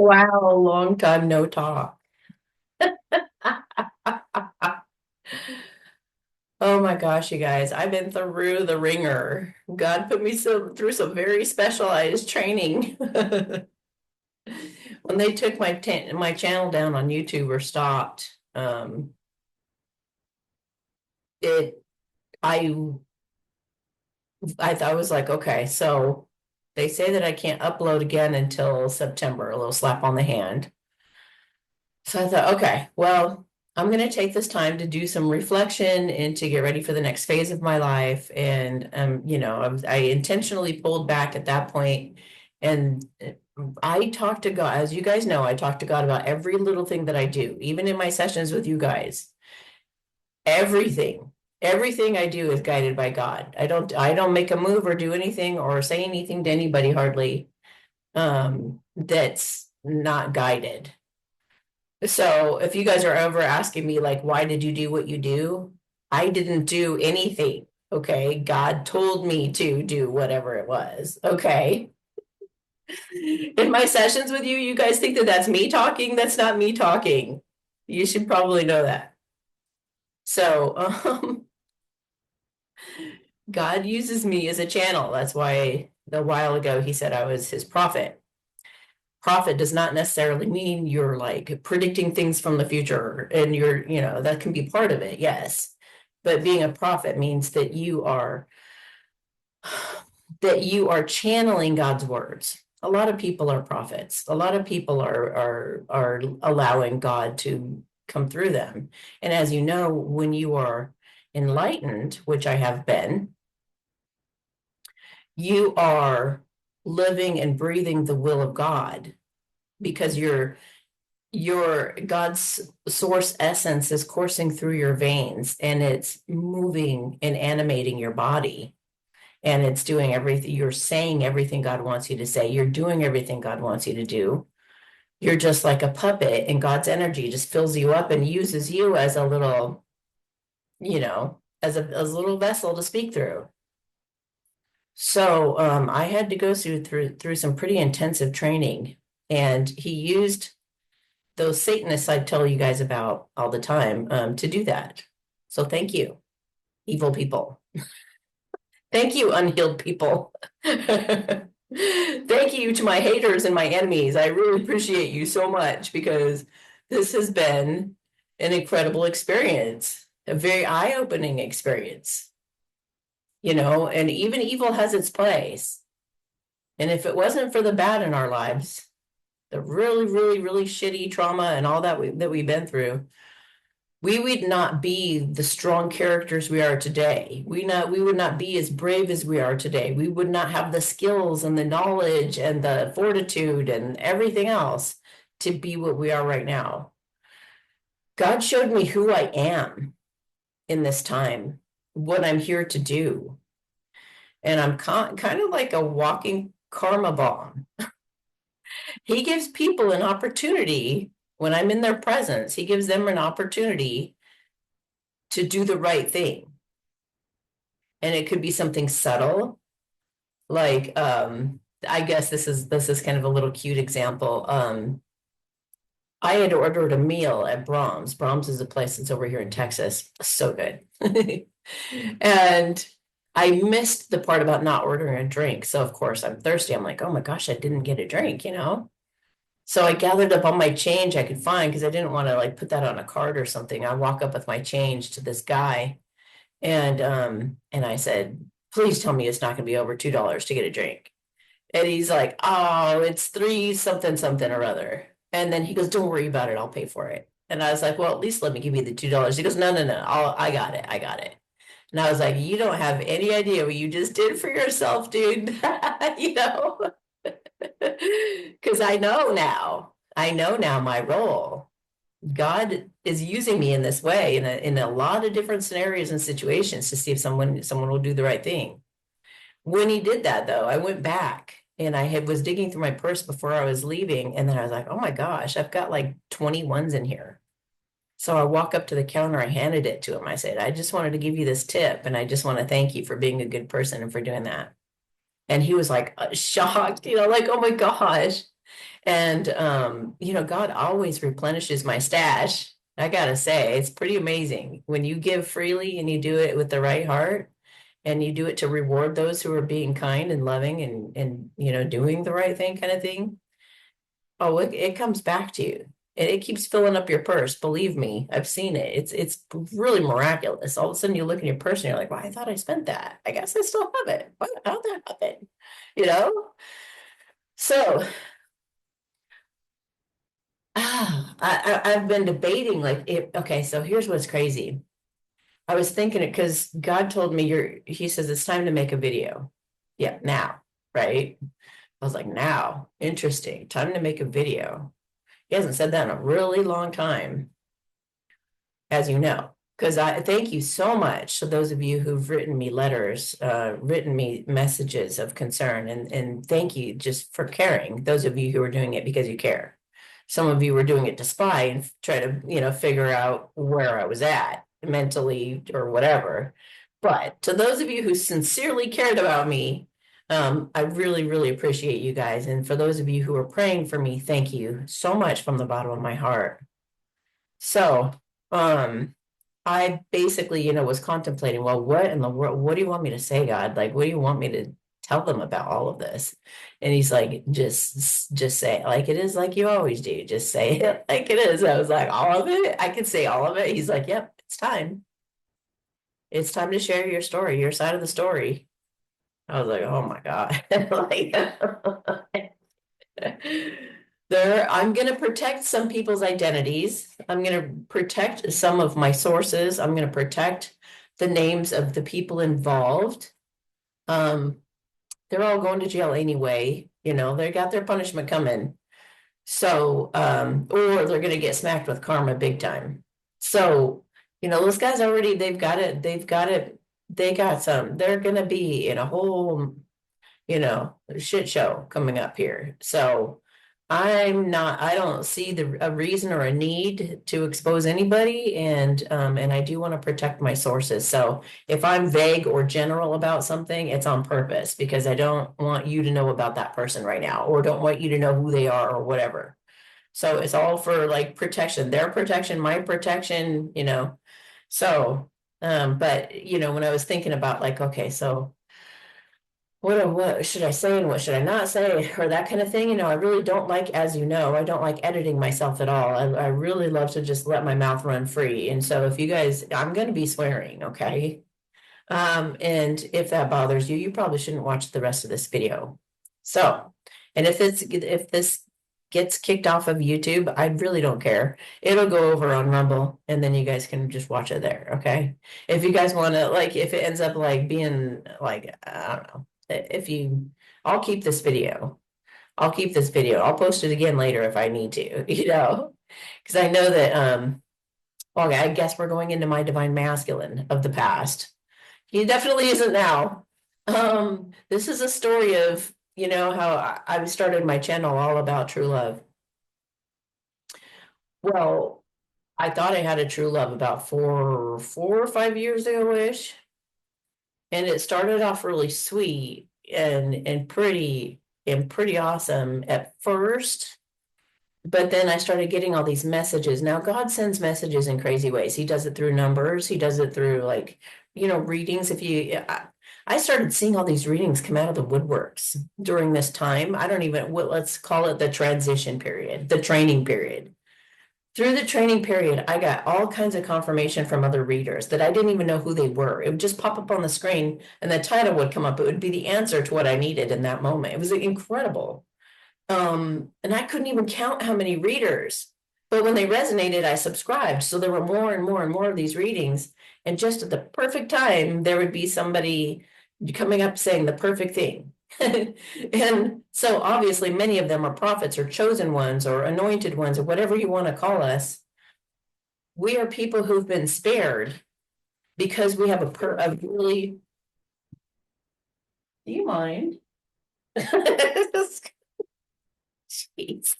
Wow, long time no talk. Oh my gosh, you guys, I've been through the ringer. God put me through some very specialized training. When they took my channel down on YouTube or stopped, it I I was like, okay, so they say that I can't upload again until September, a little slap on the hand. So I thought, okay, well, I'm going to take this time to do some reflection and to get ready for the next phase of my life. And, I intentionally pulled back at that point. And I talk to God, as you guys know, I talk to God about every little thing that I do, even in my sessions with you guys. Everything, everything I do is guided by God. I don't make a move or do anything or say anything to anybody hardly, that's not guided. So if you guys are ever asking me, like, why did you do what you do? I didn't do anything. Okay. God told me to do whatever it was. Okay. In my sessions with you, you guys think that that's me talking. That's not me talking. You should probably know that. So, God uses me as a channel. That's why a while ago he said I was his prophet. Prophet does not necessarily mean you're like predicting things from the future and that can be part of it, yes. But being a prophet means that you are channeling God's words. A lot of people are prophets. A lot of people are allowing God to come through them. And as you know, when you are enlightened, which I have been, you are living and breathing the will of God because your God's source essence is coursing through your veins and it's moving and animating your body. And it's doing everything. You're saying everything God wants you to say. You're doing everything God wants you to do. You're just like a puppet, and God's energy just fills you up and uses you as a little, as a little vessel to speak through. So I had to go through some pretty intensive training, and he used those Satanists I tell you guys about all the time to do that. So thank you, evil people. Thank you, unhealed people. Thank you to my haters and my enemies. I really appreciate you so much because this has been an incredible experience, a very eye-opening experience, and even evil has its place. And if it wasn't for the bad in our lives, the really, really, really shitty trauma and all that we've been through, we would not be the strong characters we are today. We would not be as brave as we are today. We would not have the skills and the knowledge and the fortitude and everything else to be what we are right now. God showed me who I am in this time, what I'm here to do. And I'm kind of like a walking karma bomb. He gives people an opportunity when I'm in their presence, he gives them an opportunity to do the right thing. And it could be something subtle, like I guess this is kind of a little cute example. I had ordered a meal at Brahms. Brahms is a place that's over here in Texas. So good. And I missed the part about not ordering a drink. So of course I'm thirsty. I'm like, oh my gosh, I didn't get a drink. So I gathered up all my change I could find because I didn't want to like put that on a card or something. I walk up with my change to this guy and I said, please tell me it's not gonna be over $2 to get a drink. And he's like, oh, it's three something something or other. And then he goes, don't worry about it, I'll pay for it. And I was like, well, at least let me give you the $2. He goes, no, no, no, I got it, I got it. And I was like, you don't have any idea what you just did for yourself, dude. you know, because I know now my role. God is using me in this way in a lot of different scenarios and situations to see if someone will do the right thing. When he did that though, I went back and was digging through my purse before I was leaving, and then I was like, oh my gosh, I've got like 21s in here. So I walk up to the counter, I handed it to him. I said, I just wanted to give you this tip, and I just want to thank you for being a good person and for doing that. And he was like shocked, like, oh my gosh. And God always replenishes my stash. I gotta say, it's pretty amazing when you give freely and you do it with the right heart and you do it to reward those who are being kind and loving and doing the right thing kind of thing. Oh, it comes back to you. It keeps filling up your purse. Believe me, I've seen it. It's really miraculous. All of a sudden you look in your purse and you're like, well, I thought I spent that. I guess I still have it. How'd that happen? You know? So I've been debating like okay, so here's what's crazy. I was thinking it because God told me he says it's time to make a video. Yeah, now, right? I was like, now, interesting. Time to make a video. He hasn't said that in a really long time, as you know. Because I thank you so much to those of you who've written me letters, written me messages of concern, and thank you just for caring. Those of you who are doing it because you care. Some of you were doing it to spy and try to figure out where I was at mentally or whatever. But to those of you who sincerely cared about me, I really, really appreciate you guys. And for those of you who are praying for me, thank you so much from the bottom of my heart. So, I basically was contemplating, well, what in the world, what do you want me to say, God? Like, what do you want me to tell them about all of this? And he's like, just say it like it is, like you always do. Just say it like it is. I was like, all of it? I can say all of it. He's like, yep, it's time. It's time to share your story, your side of the story. I was like, oh my God. Like, I'm going to protect some people's identities. I'm going to protect some of my sources. I'm going to protect the names of the people involved. They're all going to jail anyway. They got their punishment coming. So, or they're going to get smacked with karma big time. So, those guys already, they've got it. They got some. They're going to be in a whole shit show coming up here. So I don't see a reason or a need to expose anybody. And I do want to protect my sources. So if I'm vague or general about something, it's on purpose because I don't want you to know about that person right now, or don't want you to know who they are or whatever. So it's all for like protection, their protection, my protection. So, but when I was thinking about like, okay, so what should I say and what should I not say or that kind of thing. I really don't like, as you know, I don't like editing myself at all. I really love to just let my mouth run free. And so if you guys, I'm going to be swearing, okay? And if that bothers you, you probably shouldn't watch the rest of this video. So, and if this gets kicked off of YouTube, I really don't care. It'll go over on Rumble and then you guys can just watch it there, okay? If you guys want to, like, if it ends up like being like, I don't know, I'll keep this video. I'll keep this video. I'll post it again later if I need to, because I know that, well, I guess we're going into my divine masculine of the past. He definitely isn't now. This is a story of, how I started my channel all about true love. Well, I thought I had a true love about 4 or 5 years ago-ish. And it started off really sweet and pretty awesome at first. But then I started getting all these messages. Now God sends messages in crazy ways. He does it through numbers. He does it through like, readings. I started seeing all these readings come out of the woodworks during this time. I don't even, let's call it the transition period, the training period. Through the training period, I got all kinds of confirmation from other readers that I didn't even know who they were. It would just pop up on the screen and the title would come up. It would be the answer to what I needed in that moment. It was incredible. And I couldn't even count how many readers, but when they resonated, I subscribed. So there were more and more and more of these readings. And just at the perfect time, there would be somebody coming up saying the perfect thing. And so obviously many of them are prophets or chosen ones or anointed ones or whatever you want to call us. We are people who've been spared because we have a really, do you mind? Jeez.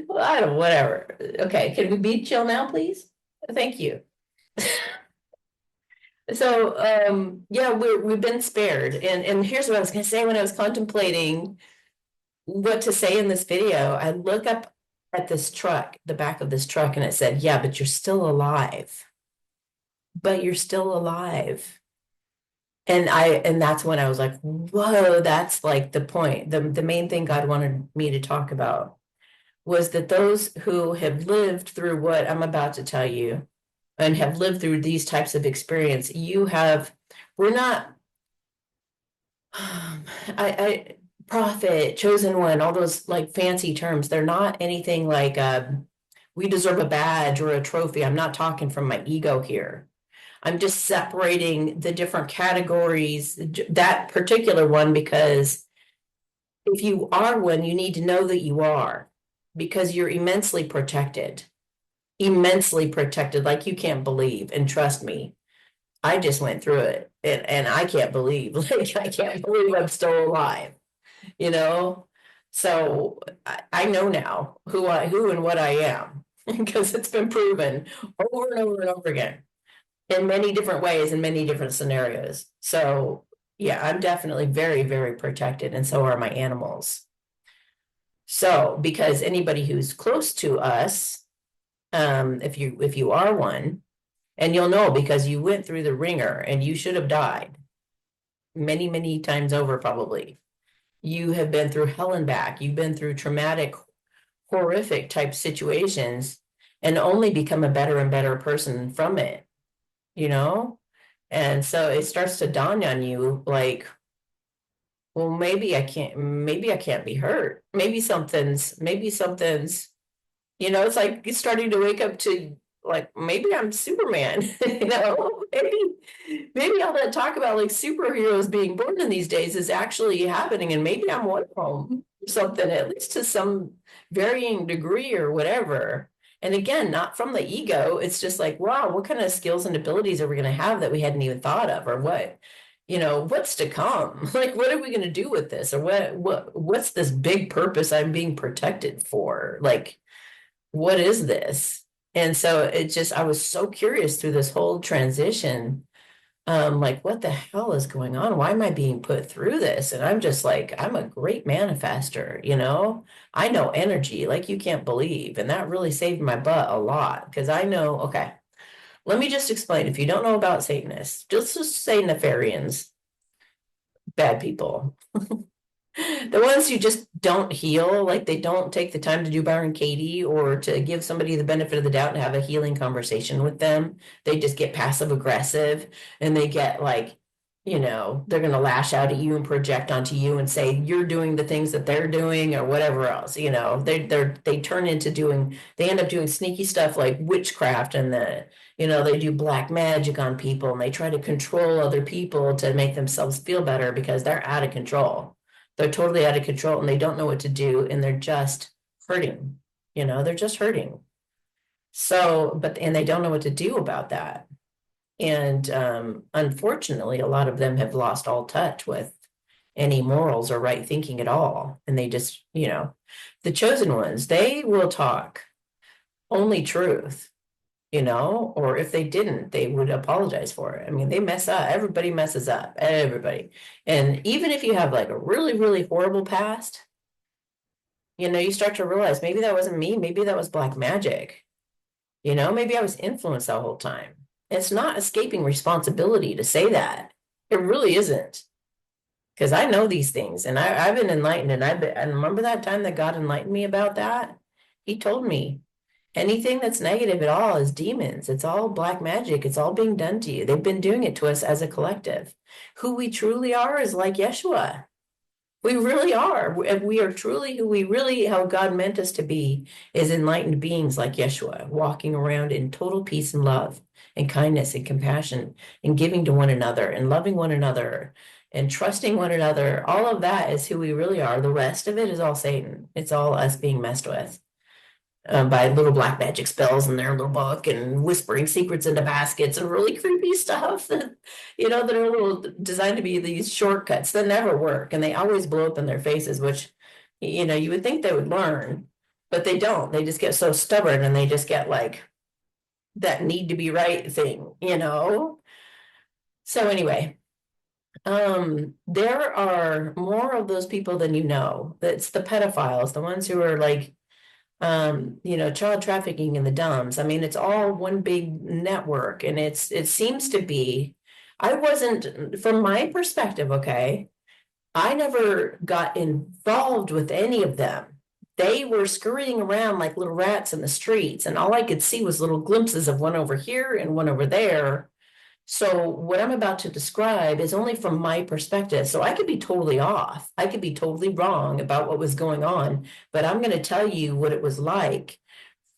Well, I don't, whatever. Okay, can we be chill now, please? Thank you. So, yeah, we've been spared. And here's what I was gonna say when I was contemplating what to say in this video. I look up at this truck, the back of this truck, and it said, yeah, but you're still alive. But you're still alive. And that's when I was like, whoa, that's like the point. The main thing God wanted me to talk about was that those who have lived through what I'm about to tell you and have lived through these types of experience, we're not, I prophet, chosen one, all those like fancy terms, they're not anything like we deserve a badge or a trophy. I'm not talking from my ego here. I'm just separating the different categories, that particular one, because if you are one, you need to know that you are, because you're immensely protected, like you can't believe. And trust me, I just went through it, and I can't believe, like, I can't believe I'm still alive, you know? So I know now who and what I am, because it's been proven over and over and over again in many different ways, in many different scenarios. So yeah, I'm definitely very, very protected, and so are my animals. So because anybody who's close to us, if you are one, and you'll know because you went through the ringer and you should have died many, many times over, probably. You have been through hell and back. You've been through traumatic, horrific type situations, and only become a better and better person from it, you know? And so it starts to dawn on you like, well, maybe I can't be hurt. Maybe something's, it's like you're starting to wake up to like, maybe I'm Superman, maybe all that talk about like superheroes being born in these days is actually happening, and maybe I'm one of them or something, at least to some varying degree or whatever. And again, not from the ego. It's just like, wow, what kind of skills and abilities are we going to have that we hadn't even thought of, or what's to come? Like, what are we going to do with this? Or what's this big purpose I'm being protected for? Like, what is this? And so I was so curious through this whole transition. Like, what the hell is going on? Why am I being put through this? And I'm just like, I'm a great manifester, I know energy like you can't believe. And that really saved my butt a lot, because I know, okay, let me just explain. If you don't know about Satanists, just say Nefarians, bad people. The ones who just don't heal, like they don't take the time to do Byron Katie or to give somebody the benefit of the doubt and have a healing conversation with them. They just get passive aggressive, and they get like, they're going to lash out at you and project onto you and say you're doing the things that they're doing or whatever else. They end up doing sneaky stuff like witchcraft, and they do black magic on people, and they try to control other people to make themselves feel better because they're out of control. They're totally out of control, and they don't know what to do, and they're just hurting. They're just hurting. So, and they don't know what to do about that. And unfortunately, a lot of them have lost all touch with any morals or right thinking at all. And they just, the chosen ones, they will talk only truth, or if they didn't, they would apologize for it. I mean, they mess up. Everybody messes up, everybody. And even if you have like a really, really horrible past, you start to realize maybe that wasn't me. Maybe that was black magic. Maybe I was influenced that whole time. It's not escaping responsibility to say that. It really isn't. Because I know these things, and I've been enlightened, and I remember that time that God enlightened me about that. He told me, anything that's negative at all is demons. It's all black magic. It's all being done to you. They've been doing it to us as a collective. Who we truly are is like Yeshua. We really are. We are truly how God meant us to be, is enlightened beings like Yeshua, walking around in total peace and love and kindness and compassion and giving to one another and loving one another and trusting one another. All of that is who we really are. The rest of it is all Satan. It's all us being messed with by little black magic spells in their little book, and whispering secrets into baskets and really creepy stuff that, that are a little designed to be these shortcuts that never work. And they always blow up in their faces, which, you would think they would learn, but they don't. They just get so stubborn, and they just get like that need to be right thing. So anyway, There are more of those people than you know. It's the pedophiles, the ones who are like, child trafficking in the dumbs. I mean, it's all one big network, and it seems to be. I wasn't, from my perspective, okay, I never got involved with any of them. They were scurrying around like little rats in the streets, and all I could see was little glimpses of one over here and one over there. So what I'm about to describe is only from my perspective. So I could be totally off. I could be totally wrong about what was going on, but I'm going to tell you what it was like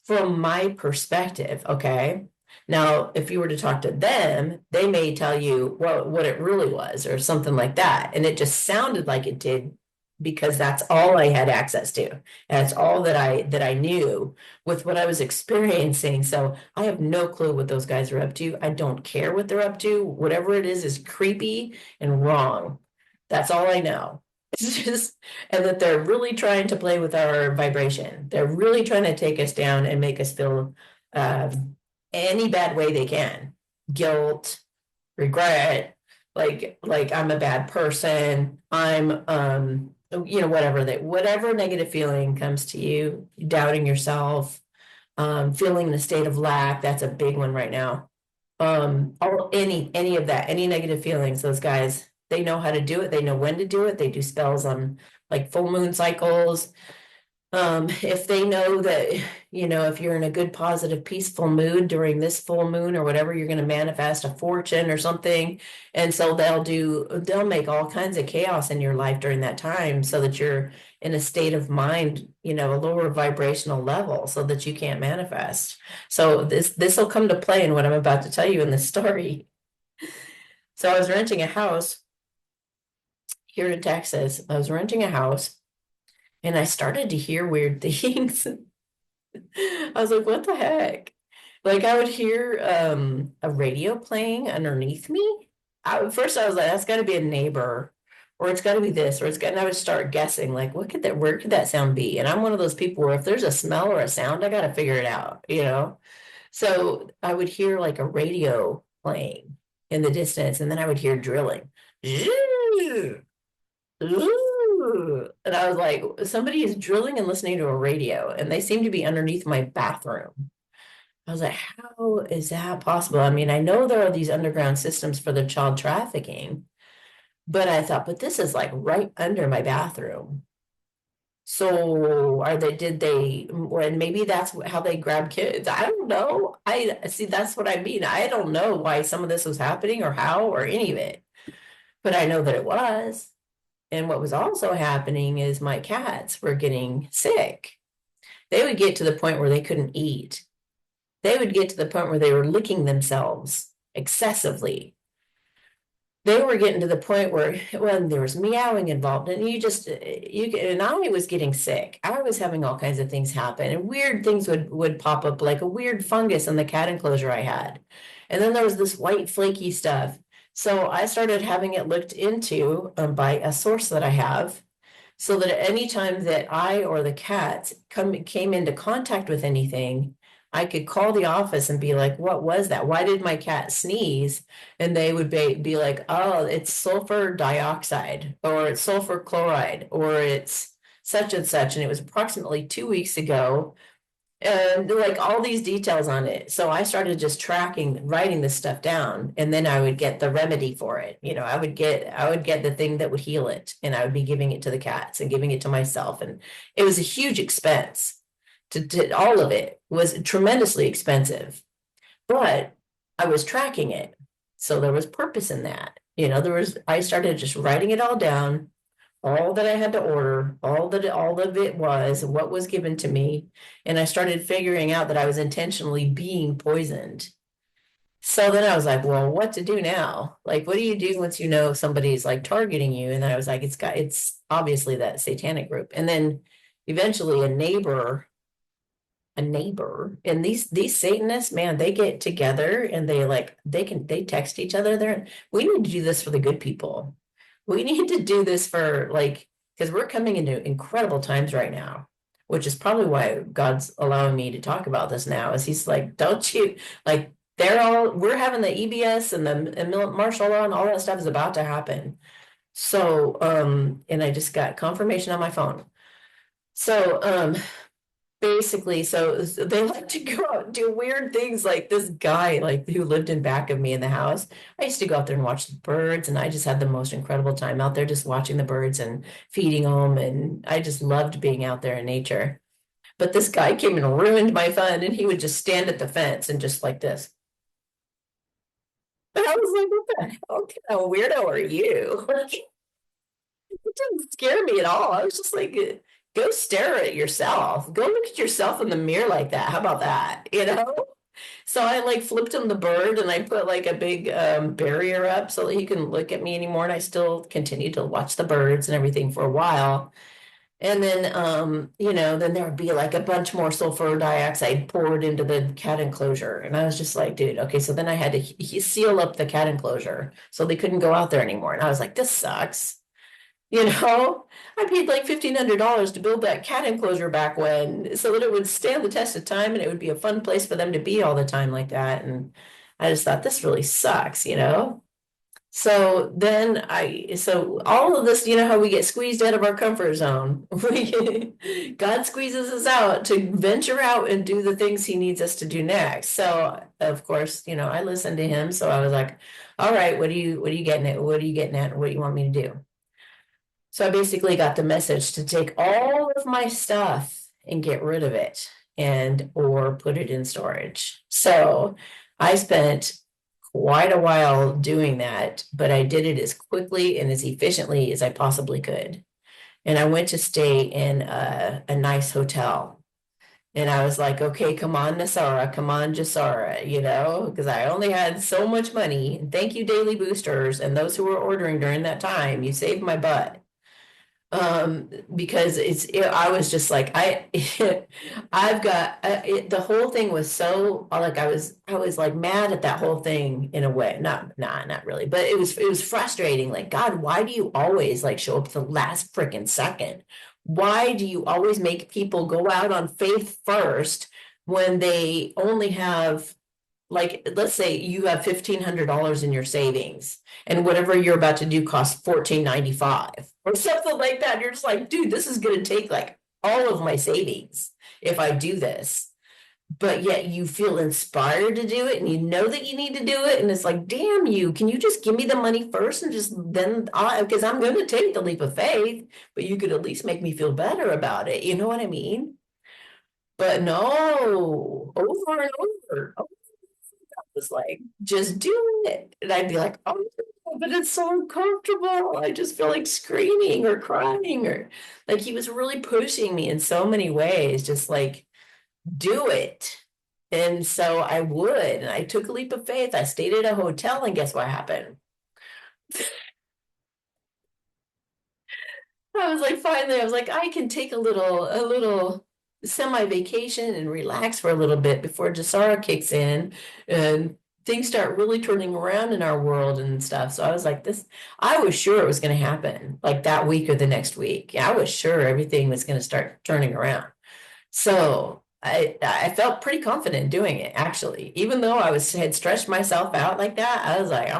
from my perspective. Okay. Now, if you were to talk to them, they may tell you what it really was or something like that. And it just sounded like it did because that's all I had access to. And that's all that I knew with what I was experiencing. So I have no clue what those guys are up to. I don't care what they're up to. Whatever it is creepy and wrong. That's all I know. It's just, and that they're really trying to play with our vibration. They're really trying to take us down and make us feel uh, any bad way they can. Guilt, regret, like I'm a bad person. I'm whatever negative feeling comes to you, doubting yourself, feeling the state of lack, that's a big one right now. Any of that, any negative feelings, those guys, they know how to do it, they know when to do it, they do spells on like full moon cycles. If they know that, if you're in a good, positive, peaceful mood during this full moon or whatever, you're going to manifest a fortune or something. And so they'll make all kinds of chaos in your life during that time so that you're in a state of mind, a lower vibrational level so that you can't manifest. So this will come to play in what I'm about to tell you in this story. So I was renting a house here in Texas. I was renting a house and I started to hear weird things. I was like, what the heck? Like I would hear a radio playing underneath me. First I was like, that's gotta be a neighbor, or it's gotta be this, or and I would start guessing, like, where could that sound be? And I'm one of those people where if there's a smell or a sound, I gotta figure it out. So I would hear like a radio playing in the distance, and then I would hear drilling. Ooh. And I was like, somebody is drilling and listening to a radio, and they seem to be underneath my bathroom. I was like, how is that possible? I mean, I know there are these underground systems for the child trafficking, but I thought, but this is like right under my bathroom. So and maybe that's how they grab kids. I don't know. I see, that's what I mean. I don't know why some of this was happening or how or any of it, but I know that it was. And what was also happening is my cats were getting sick. They would get to the point where they couldn't eat. They would get to the point where they were licking themselves excessively. They were getting to the point where when there was meowing involved, and and I was getting sick. I was having all kinds of things happen, and weird things would pop up, like a weird fungus in the cat enclosure I had. And then there was this white flaky stuff. So I started having it looked into by a source that I have, so that anytime that I or the cats came into contact with anything, I could call the office and be like, what was that? Why did my cat sneeze? And they would be like, oh, it's sulfur dioxide, or it's sulfur chloride, or it's such and such. And it was approximately 2 weeks ago. And like all these details on it. So I started just writing this stuff down, and then I would get the remedy for it. I would get the thing that would heal it, and I would be giving it to the cats and giving it to myself. And it was a huge expense to all of it was tremendously expensive, but I was tracking it. So there was purpose in that. I started just writing it all down, all that I had to order, all of it was what was given to me. And I started figuring out that I was intentionally being poisoned. So then I was like, well, what to do now? Like, what do you do once you know somebody's like targeting you? And then I was like, it's obviously that satanic group. And then eventually a neighbor, and these Satanists, man, they get together and they text each other. We need to do this for the good people. We need to do this for because we're coming into incredible times right now, which is probably why God's allowing me to talk about this now, is he's like, don't you, like, we're having the EBS and martial law and all that stuff is about to happen. So, and I just got confirmation on my phone. So, basically, so they like to go out and do weird things, like this guy, like who lived in back of me in the house. I used to go out there and watch the birds, and I just had the most incredible time out there just watching the birds and feeding them. And I just loved being out there in nature. But this guy came and ruined my fun, and he would just stand at the fence and just like this. And I was like, what the hell kind of weirdo are you? It didn't scare me at all. I was just like, go stare at yourself. Go look at yourself in the mirror like that. How about that? You know? So I like flipped him the bird and I put like a big barrier up so that he couldn't look at me anymore. And I still continued to watch the birds and everything for a while. And then, then there would be like a bunch more sulfur dioxide poured into the cat enclosure. And I was just like, dude, okay. So then I had to seal up the cat enclosure so they couldn't go out there anymore. And I was like, this sucks. You know, I paid like $1,500 to build that cat enclosure back when, so that it would stand the test of time and it would be a fun place for them to be all the time like that. And I just thought this really sucks, you know? So then so all of this, you know how we get squeezed out of our comfort zone. God squeezes us out to venture out and do the things he needs us to do next. So of course, I listened to him. So I was like, all right, what are you getting at? What are you getting at? What do you want me to do? So I basically got the message to take all of my stuff and get rid of it or put it in storage. So I spent quite a while doing that, but I did it as quickly and as efficiently as I possibly could. And I went to stay in a nice hotel. And I was like, okay, come on, Nasara, come on, Jasara, because I only had so much money. And thank you, Daily Boosters, and those who were ordering during that time. You saved my butt. Because I was just like, I've got the whole thing was so like I was like mad at that whole thing in a way. Not really, but it was frustrating. Like, God, why do you always like show up the last freaking second? Why do you always make people go out on faith first when they only have, like, let's say you have $1,500 in your savings and whatever you're about to do costs $14.95 or something like that. You're just like, dude, this is going to take like all of my savings if I do this. But yet you feel inspired to do it and you know that you need to do it. And it's like, damn you, can you just give me the money first and just then, because I'm going to take the leap of faith, but you could at least make me feel better about it. You know what I mean? But no, over and over was like, just do it. And I'd be like, oh, but it's so uncomfortable. I just feel like screaming or crying, or like he was really pushing me in so many ways, just like, do it. And so I would, and I took a leap of faith. I stayed at a hotel, and guess what happened? I was like, finally, I was like, I can take a little semi-vacation and relax for a little bit before Jasara kicks in and things start really turning around in our world and stuff. So I was like, I was sure it was going to happen like that week or the next week. I was sure everything was going to start turning around. So I felt pretty confident doing it, actually, even though had stretched myself out like that. I was like,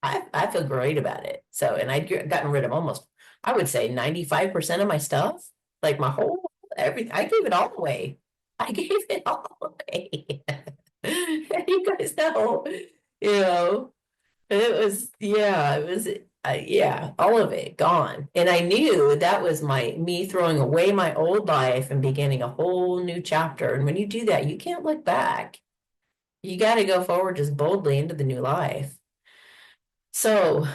I feel great about it. So, and I'd gotten rid of almost, I would say 95% of my stuff, like my whole, everything. I gave it all away. I gave it all away. You guys know, you know, yeah, all of it gone. And I knew that was me throwing away my old life and beginning a whole new chapter. And when you do that, you can't look back. You got to go forward just boldly into the new life. So,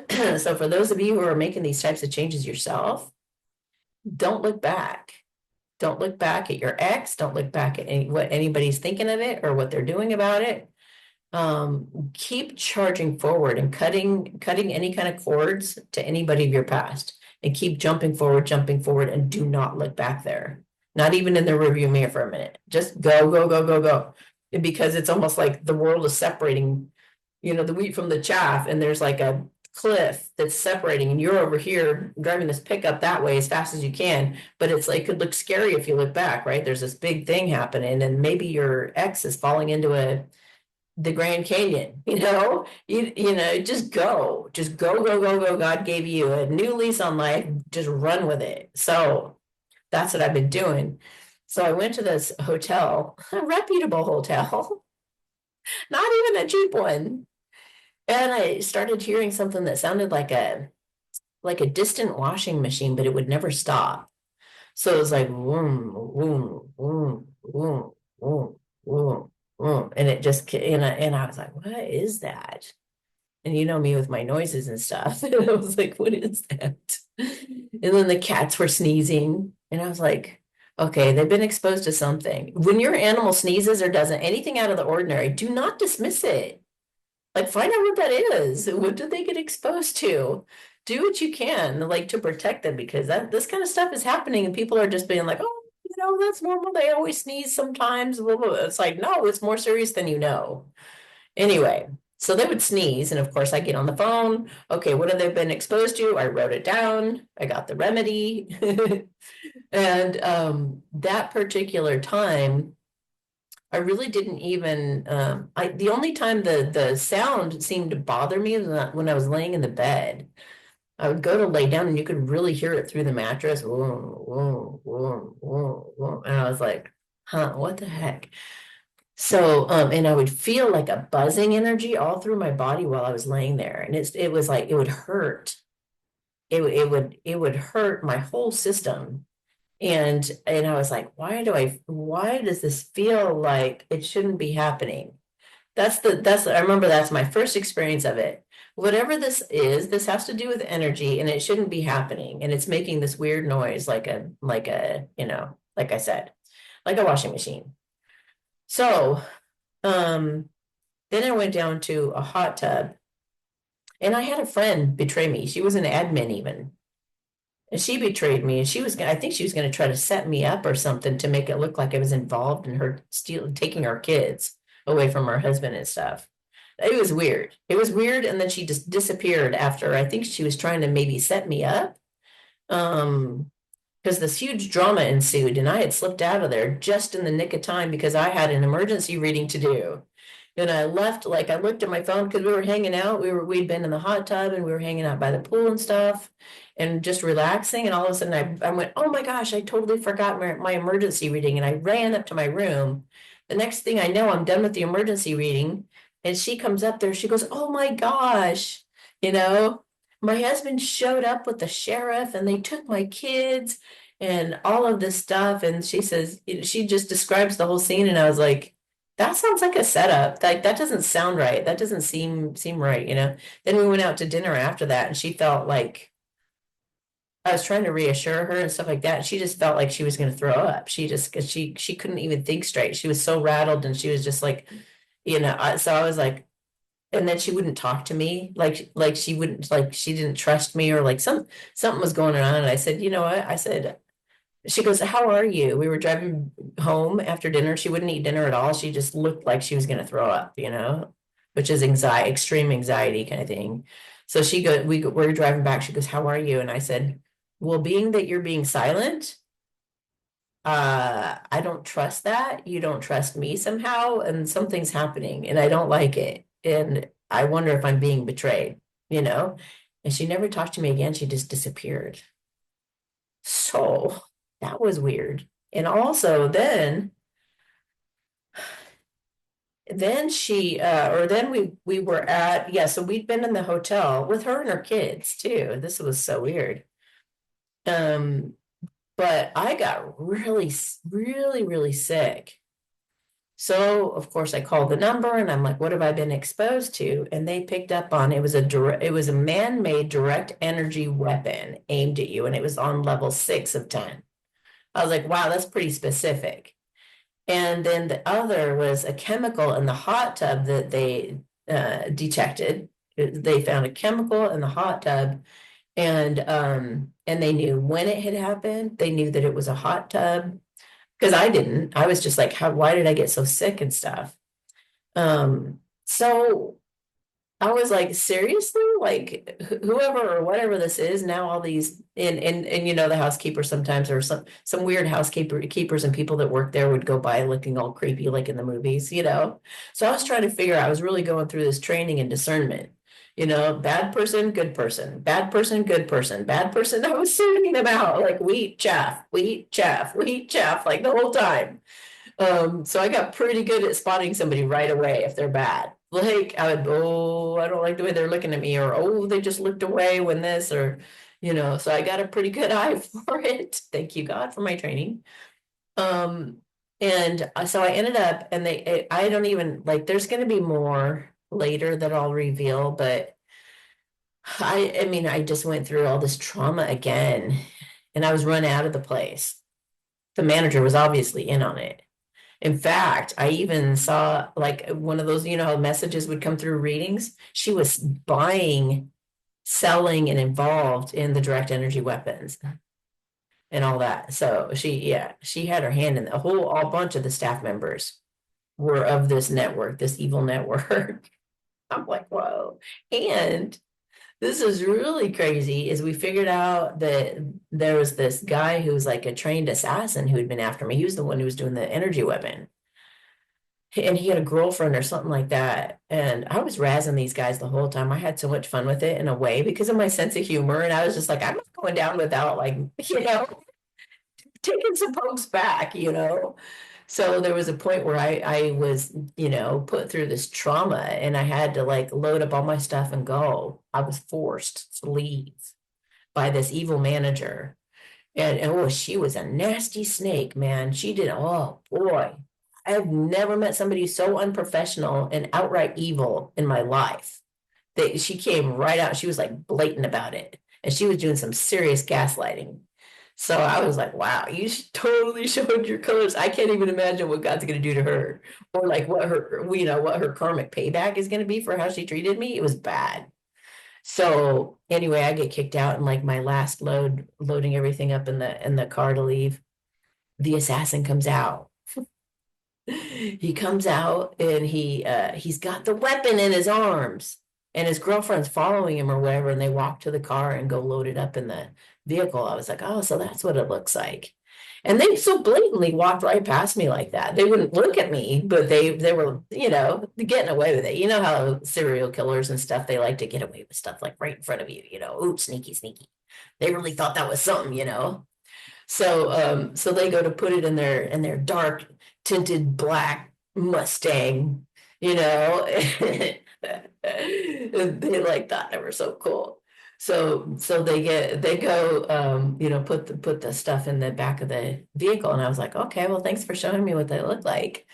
so for those of you who are making these types of changes yourself, don't look back. Don't look back at your ex. Don't look back at what anybody's thinking of it or what they're doing about it. Keep charging forward and cutting any kind of cords to anybody of your past, and keep jumping forward, and do not look back there. Not even in the rearview mirror for a minute. Just go, go, go, go, go. Because it's almost like the world is separating, the wheat from the chaff, and there's like a cliff that's separating, and you're over here driving this pickup that way as fast as you can, but it's like, it could look scary if you look back, right? There's this big thing happening, and maybe your ex is falling into the Grand Canyon, just go, go, go, go. God gave you a new lease on life. Just run with it. So that's what I've been doing. So I went to this hotel, a reputable hotel, not even a cheap one. And I started hearing something that sounded like a distant washing machine, but it would never stop. So it was like boom, boom, boom, boom, boom, boom, boom. And it just and I was like, what is that? And you know me with my noises and stuff. And I was like, what is that? And then the cats were sneezing. And I was like, okay, they've been exposed to something. When your animal sneezes or doesn't anything out of the ordinary, do not dismiss it. Like, find out what that is. What did they get exposed to? Do what you can, like, to protect them, because that this kind of stuff is happening, and people are just being like, "Oh, that's normal. They always sneeze sometimes." Blah, blah, blah. It's like, no, it's more serious than you know. Anyway, so they would sneeze, and of course, I get on the phone. Okay, what have they been exposed to? I wrote it down. I got the remedy, and that particular time. I really didn't even the only time the sound seemed to bother me was when I was laying in the bed. I would go to lay down and you could really hear it through the mattress. Whoa, whoa, whoa, whoa, whoa. And I was like, huh, what the heck? So and I would feel like a buzzing energy all through my body while I was laying there. And it was like it would hurt. It would hurt my whole system. And I was like, why does this feel like it shouldn't be happening? I remember that's my first experience of it. Whatever this is, this has to do with energy and it shouldn't be happening. And it's making this weird noise like I said, like a washing machine. So then I went down to a hot tub and I had a friend betray me. She was an admin even. And she betrayed me, and I think she was going to try to set me up or something to make it look like I was involved in her taking our kids away from her husband and stuff. It was weird. It was weird. And then she just disappeared after I think she was trying to maybe set me up. Because this huge drama ensued, and I had slipped out of there just in the nick of time because I had an emergency reading to do. And I left, like I looked at my phone because we were hanging out. We'd been in the hot tub and we were hanging out by the pool and stuff and just relaxing. And all of a sudden I went, oh my gosh, I totally forgot my emergency reading. And I ran up to my room. The next thing I know, I'm done with the emergency reading. And she comes up there, she goes, oh my gosh, you know, my husband showed up with the sheriff and they took my kids and all of this stuff. And she says, she just describes the whole scene. And I was like, that sounds like a setup. Like that doesn't sound right. That doesn't seem right, you know. Then we went out to dinner after that, and she felt like I was trying to reassure her and stuff like that. And she just felt like she was going to throw up. She couldn't even think straight. She was so rattled, and she was just like, so I was like, and then she wouldn't talk to me, like she wouldn't, like she didn't trust me, or like something was going on. And I said, you know what? I said, she goes, how are you? We were driving home after dinner. She wouldn't eat dinner at all. She just looked like she was going to throw up, which is anxiety, extreme anxiety kind of thing. So we're driving back. She goes, how are you? And I said, well, being that you're being silent, I don't trust that. You don't trust me somehow, and something's happening and I don't like it. And I wonder if I'm being betrayed, you know? And she never talked to me again. She just disappeared. So that was weird. And also then she or then we were at, yeah, so we'd been in the hotel with her and her kids too. This was so weird. Um, but I got really, really, really sick. So of course I called the number and I'm like, what have I been exposed to? And they picked up on it was a man-made direct energy weapon aimed at you, and it was on level 6 of 10. I was like, wow, that's pretty specific. And then the other was a chemical in the hot tub that they detected. They found a chemical in the hot tub, and they knew when it had happened. They knew that it was a hot tub because I didn't. I was just like, why did I get so sick and stuff? So I was like, seriously? Like whoever or whatever this is now, all these and the housekeepers sometimes or some weird keepers and people that work there would go by looking all creepy like in the movies. So I was trying to figure out, I was really going through this training and discernment. Bad person, good person, bad person, good person, bad person. I was sorting them out like wheat, chaff, wheat, chaff, wheat, chaff, like the whole time. So I got pretty good at spotting somebody right away if they're bad. Like I don't like the way they're looking at me, or oh, they just looked away when this, so I got a pretty good eye for it. Thank you, God, for my training. Um, and so I ended up, and I don't even like, there's going to be more later that I'll reveal, but I mean, I just went through all this trauma again, and I was run out of the place. The manager was obviously in on it. In fact, I even saw like one of those, how messages would come through readings. She was buying, selling, and involved in the direct energy weapons and all that. So she had her hand in a bunch of the staff members were of this network, this evil network. I'm like, whoa. And this is really crazy is we figured out that there was this guy who was like a trained assassin who had been after me. He was the one who was doing the energy weapon. And he had a girlfriend or something like that. And I was razzing these guys the whole time. I had so much fun with it in a way because of my sense of humor. And I was just like, I'm not going down without like, taking some pokes back. So there was a point where I was, put through this trauma and I had to like load up all my stuff and go. I was forced to leave by this evil manager. And oh, she was a nasty snake, man. Oh boy. I've never met somebody so unprofessional and outright evil in my life. She came right out. She was like blatant about it. And she was doing some serious gaslighting. So I was like, wow, you totally showed your colors. I can't even imagine what God's going to do to her or like what her karmic payback is going to be for how she treated me. It was bad. So anyway, I get kicked out and like my last loading everything up in the car to leave. The assassin comes out. He comes out and he's got the weapon in his arms and his girlfriend's following him or whatever, and they walk to the car and go load it up in the vehicle. I was like, oh, so that's what it looks like. And they so blatantly walked right past me like that. They wouldn't look at me, but they were, getting away with it. You know how serial killers and stuff, they like to get away with stuff like right in front of you. Ooh, sneaky, sneaky. They really thought that was something. So they go to put it in their dark tinted black Mustang, you know. They like thought they were so cool. So they go put the stuff in the back of the vehicle, and I was like, okay, well, thanks for showing me what they look like.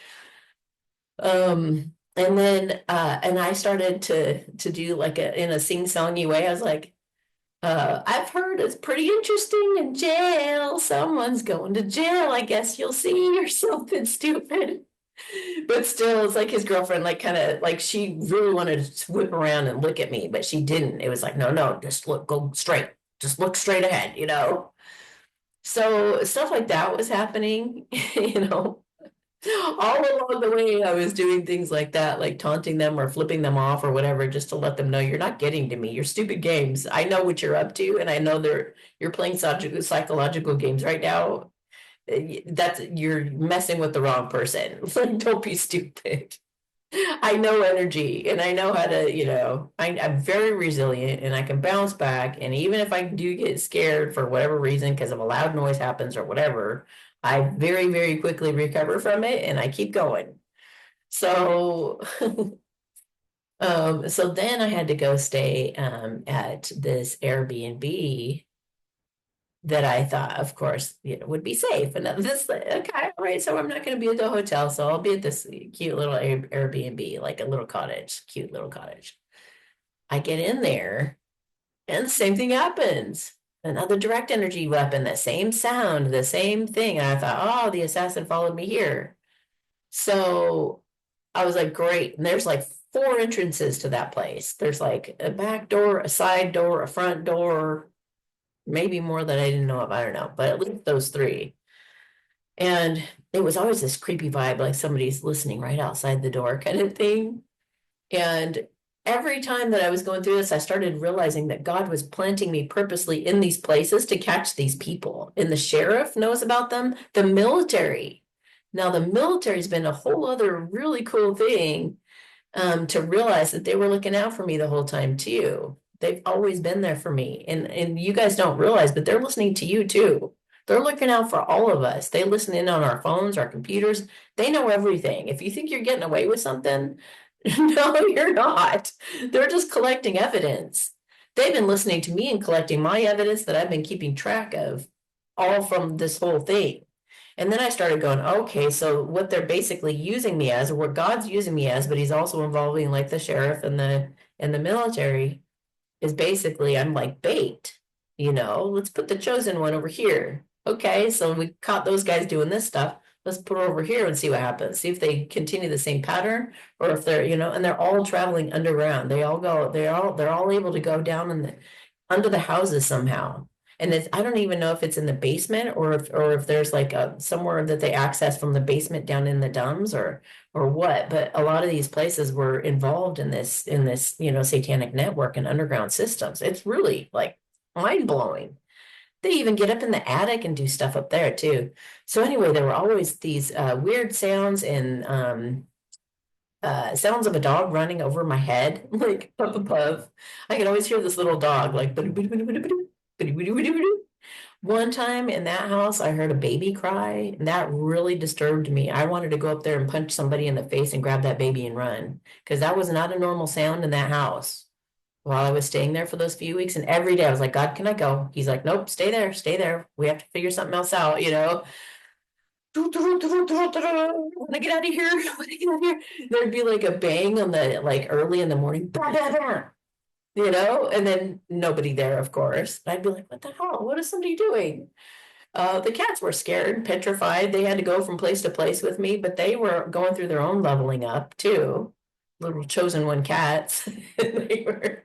And then and I started to do like in a sing-songy way. I was like, I've heard it's pretty interesting in jail. Someone's going to jail. I guess you'll see, or something stupid. But still, it's like his girlfriend, like kind of like she really wanted to whip around and look at me, but she didn't. It was like, no, no, just go straight. Just look straight ahead. So stuff like that was happening, you know. All along the way, I was doing things like that, like taunting them or flipping them off or whatever, just to let them know you're not getting to me. You're stupid games. I know what you're up to, and I know you're playing psychological games right now. You're messing with the wrong person. Like, don't be stupid. I know energy, and I know how I'm very resilient, and I can bounce back. And even if I do get scared for whatever reason, because of a loud noise happens or whatever, I very, very quickly recover from it and I keep going. So, so then I had to go stay at this Airbnb that I thought, of course, would be safe. And this, okay, all right, so I'm not going to be at the hotel, so I'll be at this cute little Airbnb, like a little cottage, cute little cottage. I get in there, and the same thing happens. Another direct energy weapon, the same sound, the same thing. And I thought, oh, the assassin followed me here. So I was like, great. And there's like 4 entrances to that place. There's like a back door, a side door, a front door, maybe more that I didn't know of. I don't know, but at least those 3. And it was always this creepy vibe, like somebody's listening right outside the door kind of thing. And every time that I was going through this, I started realizing that God was planting me purposely in these places to catch these people. And the sheriff knows about them, the military. Now, the military's been a whole other really cool thing, to realize that they were looking out for me the whole time too. They've always been there for me. And you guys don't realize, but they're listening to you too. They're looking out for all of us. They listen in on our phones, our computers. They know everything. If you think you're getting away with something, no, you're not. They're just collecting evidence. They've been listening to me and collecting my evidence that I've been keeping track of, all from this whole thing. And then I started going, okay, so what they're basically using me as, or what God's using me as, but he's also involving like the sheriff and the military, is basically I'm like bait, let's put the chosen one over here. Okay, so we caught those guys doing this stuff. Let's put it over here and see what happens. See if they continue the same pattern, or if they're, and they're all traveling underground. They're all able to go down under the houses somehow. And I don't even know if it's in the basement, or if there's like somewhere that they access from the basement down in the dumbs, or what. But a lot of these places were involved in this satanic network and underground systems. It's really like mind blowing. They even get up in the attic and do stuff up there too. So anyway, there were always these weird sounds, and sounds of a dog running over my head, like up above. I can always hear this little dog like one time in that house, I heard a baby cry, and that really disturbed me. I wanted to go up there and punch somebody in the face and grab that baby and run, because that was not a normal sound in that house while I was staying there for those few weeks. And every day I was like, God, can I go? He's like, nope, stay there, stay there. We have to figure something else out. When I get out of here, when I get out of here, there'd be like a bang on the like early in the morning, bah, bah, bah, and then nobody there, of course. I'd be like, what the hell? What is somebody doing? The cats were scared, petrified. They had to go from place to place with me, but they were going through their own leveling up too. Little chosen one cats. They were,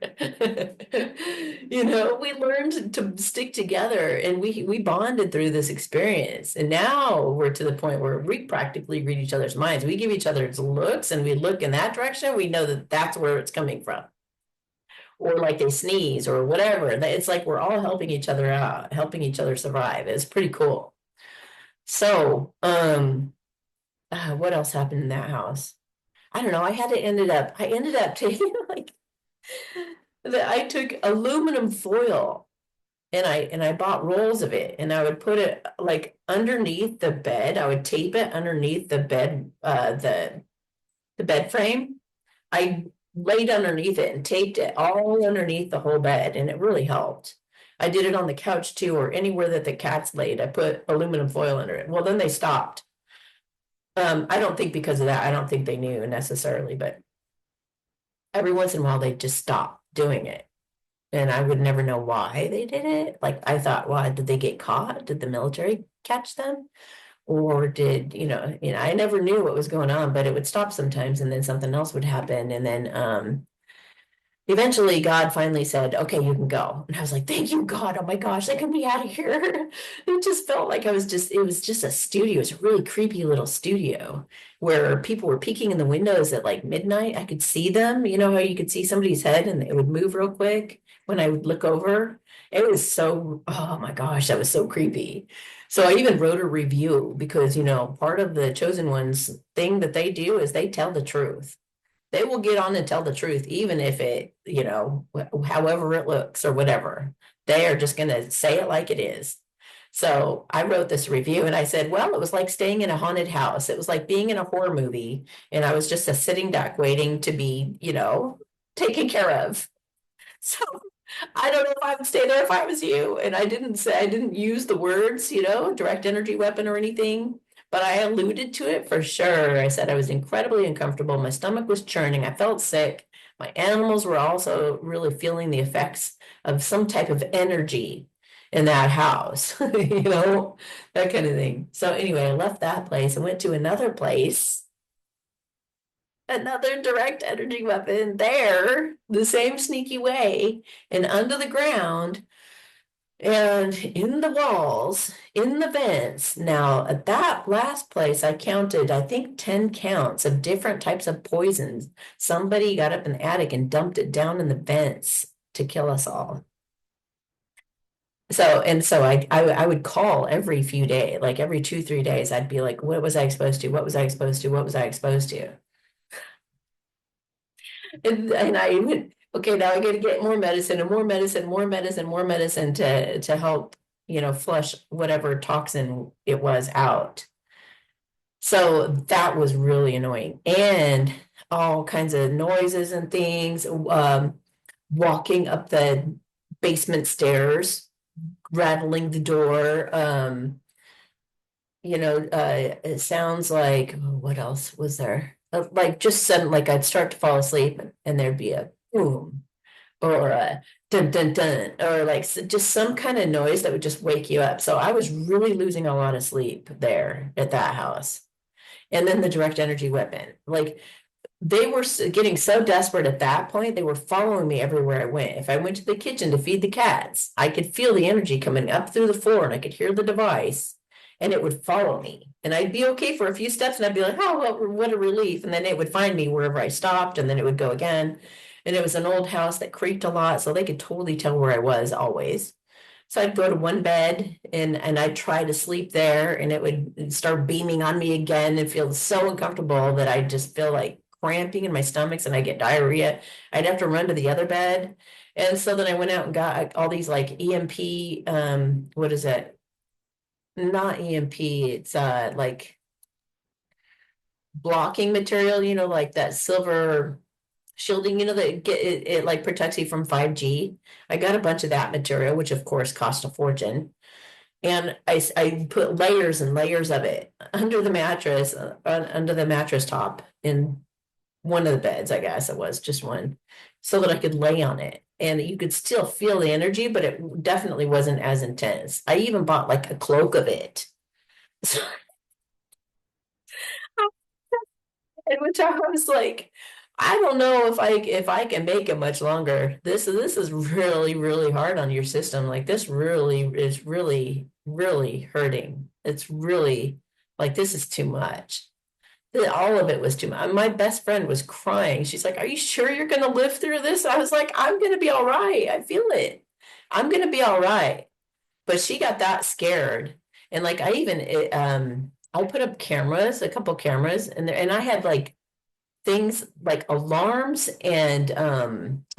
we learned to stick together, and we bonded through this experience. And now we're to the point where we practically read each other's minds. We give each other's looks, and we look in that direction. We know that that's where it's coming from, or like they sneeze or whatever. It's like we're all helping each other out, helping each other survive. It's pretty cool. So, what else happened in that house? I don't know. I ended up taking like I took aluminum foil, and I bought rolls of it, and I would put it like underneath the bed. I would tape it underneath the bed, the bed frame. I laid underneath it and taped it all underneath the whole bed, and it really helped. I did it on the couch too, or anywhere that the cats laid. I put aluminum foil under it. Well, then they stopped. I don't think because of that. I don't think they knew necessarily, but every once in a while they just stop doing it. And I would never know why they did it. Like I thought, why did they get caught? Did the military catch them? Or did, I never knew what was going on, but it would stop sometimes, and then something else would happen. And then eventually God finally said, okay, you can go. And I was like, thank you, God. Oh my gosh, I can be out of here. It just felt like it was just a studio. It was a really creepy little studio where people were peeking in the windows at like midnight. I could see them. You know how you could see somebody's head and it would move real quick when I would look over? It was so, oh my gosh, that was so creepy. So I even wrote a review because, part of the Chosen Ones thing that they do is they tell the truth. They will get on and tell the truth, even if it, however it looks or whatever. They are just going to say it like it is. So I wrote this review and I said, well, it was like staying in a haunted house. It was like being in a horror movie. And I was just a sitting duck waiting to be, taken care of. So I don't know if I would stay there if I was you. And I didn't use the words, direct energy weapon or anything, but I alluded to it for sure. I said I was incredibly uncomfortable. My stomach was churning. I felt sick. My animals were also really feeling the effects of some type of energy in that house, that kind of thing. So anyway, I left that place and went to another place, another direct energy weapon there, the same sneaky way, and under the ground. And in the walls, in the vents. Now, at that last place, I counted, I think, 10 counts of different types of poisons. Somebody got up in the attic and dumped it down in the vents to kill us all. So I would call every few days, like every 2, 3 days, I'd be like, what was I exposed to? What was I exposed to? What was I exposed to? And I went, okay, now I got to get more medicine and more medicine, more medicine, more medicine to help, flush whatever toxin it was out. So that was really annoying. And all kinds of noises and things, walking up the basement stairs, rattling the door. It sounds like, oh, what else was there? Like just sudden, like I'd start to fall asleep and there'd be a boom or a dun dun dun or like just some kind of noise that would just wake you up. So I was really losing a lot of sleep there at that house. And then the direct energy weapon, like they were getting so desperate at that point, they were following me everywhere I went. If I went to the kitchen to feed the cats, I could feel the energy coming up through the floor and I could hear the device and it would follow me. And I'd be okay for a few steps and I'd be like, oh, well, what a relief. And then it would find me wherever I stopped and then it would go again. And it was an old house that creaked a lot, so they could totally tell where I was always. So I'd go to one bed and I'd try to sleep there and it would start beaming on me again and feel so uncomfortable that I just feel like cramping in my stomachs and I get diarrhea. I'd have to run to the other bed. And so then I went out and got all these like EMP, what is it? Not EMP, it's like blocking material, like that silver shielding, that it like protects you from 5G. I got a bunch of that material, which of course cost a fortune. And I put layers and layers of it under the mattress top in one of the beds, I guess it was just one, so that I could lay on it. And you could still feel the energy, but it definitely wasn't as intense. I even bought like a cloak of it. So, which I was like, I don't know if I can make it much longer. This is really, really hard on your system. Like this really is really, really hurting. It's really like this is too much. All of it was too much. My best friend was crying. She's like, "Are you sure you're gonna live through this?" I was like, "I'm gonna be all right. I feel it. I'm gonna be all right." But she got that scared. And like I put up cameras, a couple cameras, and I had like things like alarms and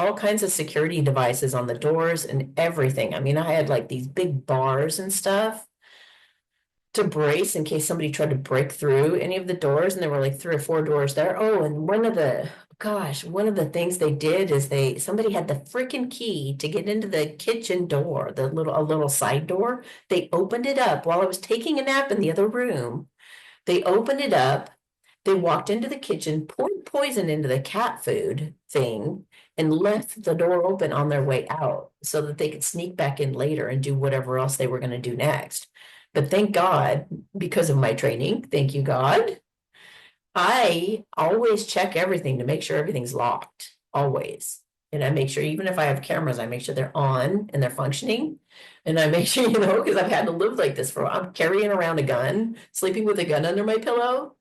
all kinds of security devices on the doors and everything. I mean, I had like these big bars and stuff to brace in case somebody tried to break through any of the doors, and there were like 3 or 4 doors there. Oh, and one of the things they did is somebody had the freaking key to get into the kitchen door, a little side door. They opened it up while I was taking a nap in the other room. They opened it up. They walked into the kitchen, poured poison into the cat food thing, and left the door open on their way out so that they could sneak back in later and do whatever else they were going to do next. But thank God, because of my training, thank you, God, I always check everything to make sure everything's locked, always. And I make sure, even if I have cameras, I make sure they're on and they're functioning. And I make sure, because I've had to live like this for a while. I'm carrying around a gun, sleeping with a gun under my pillow.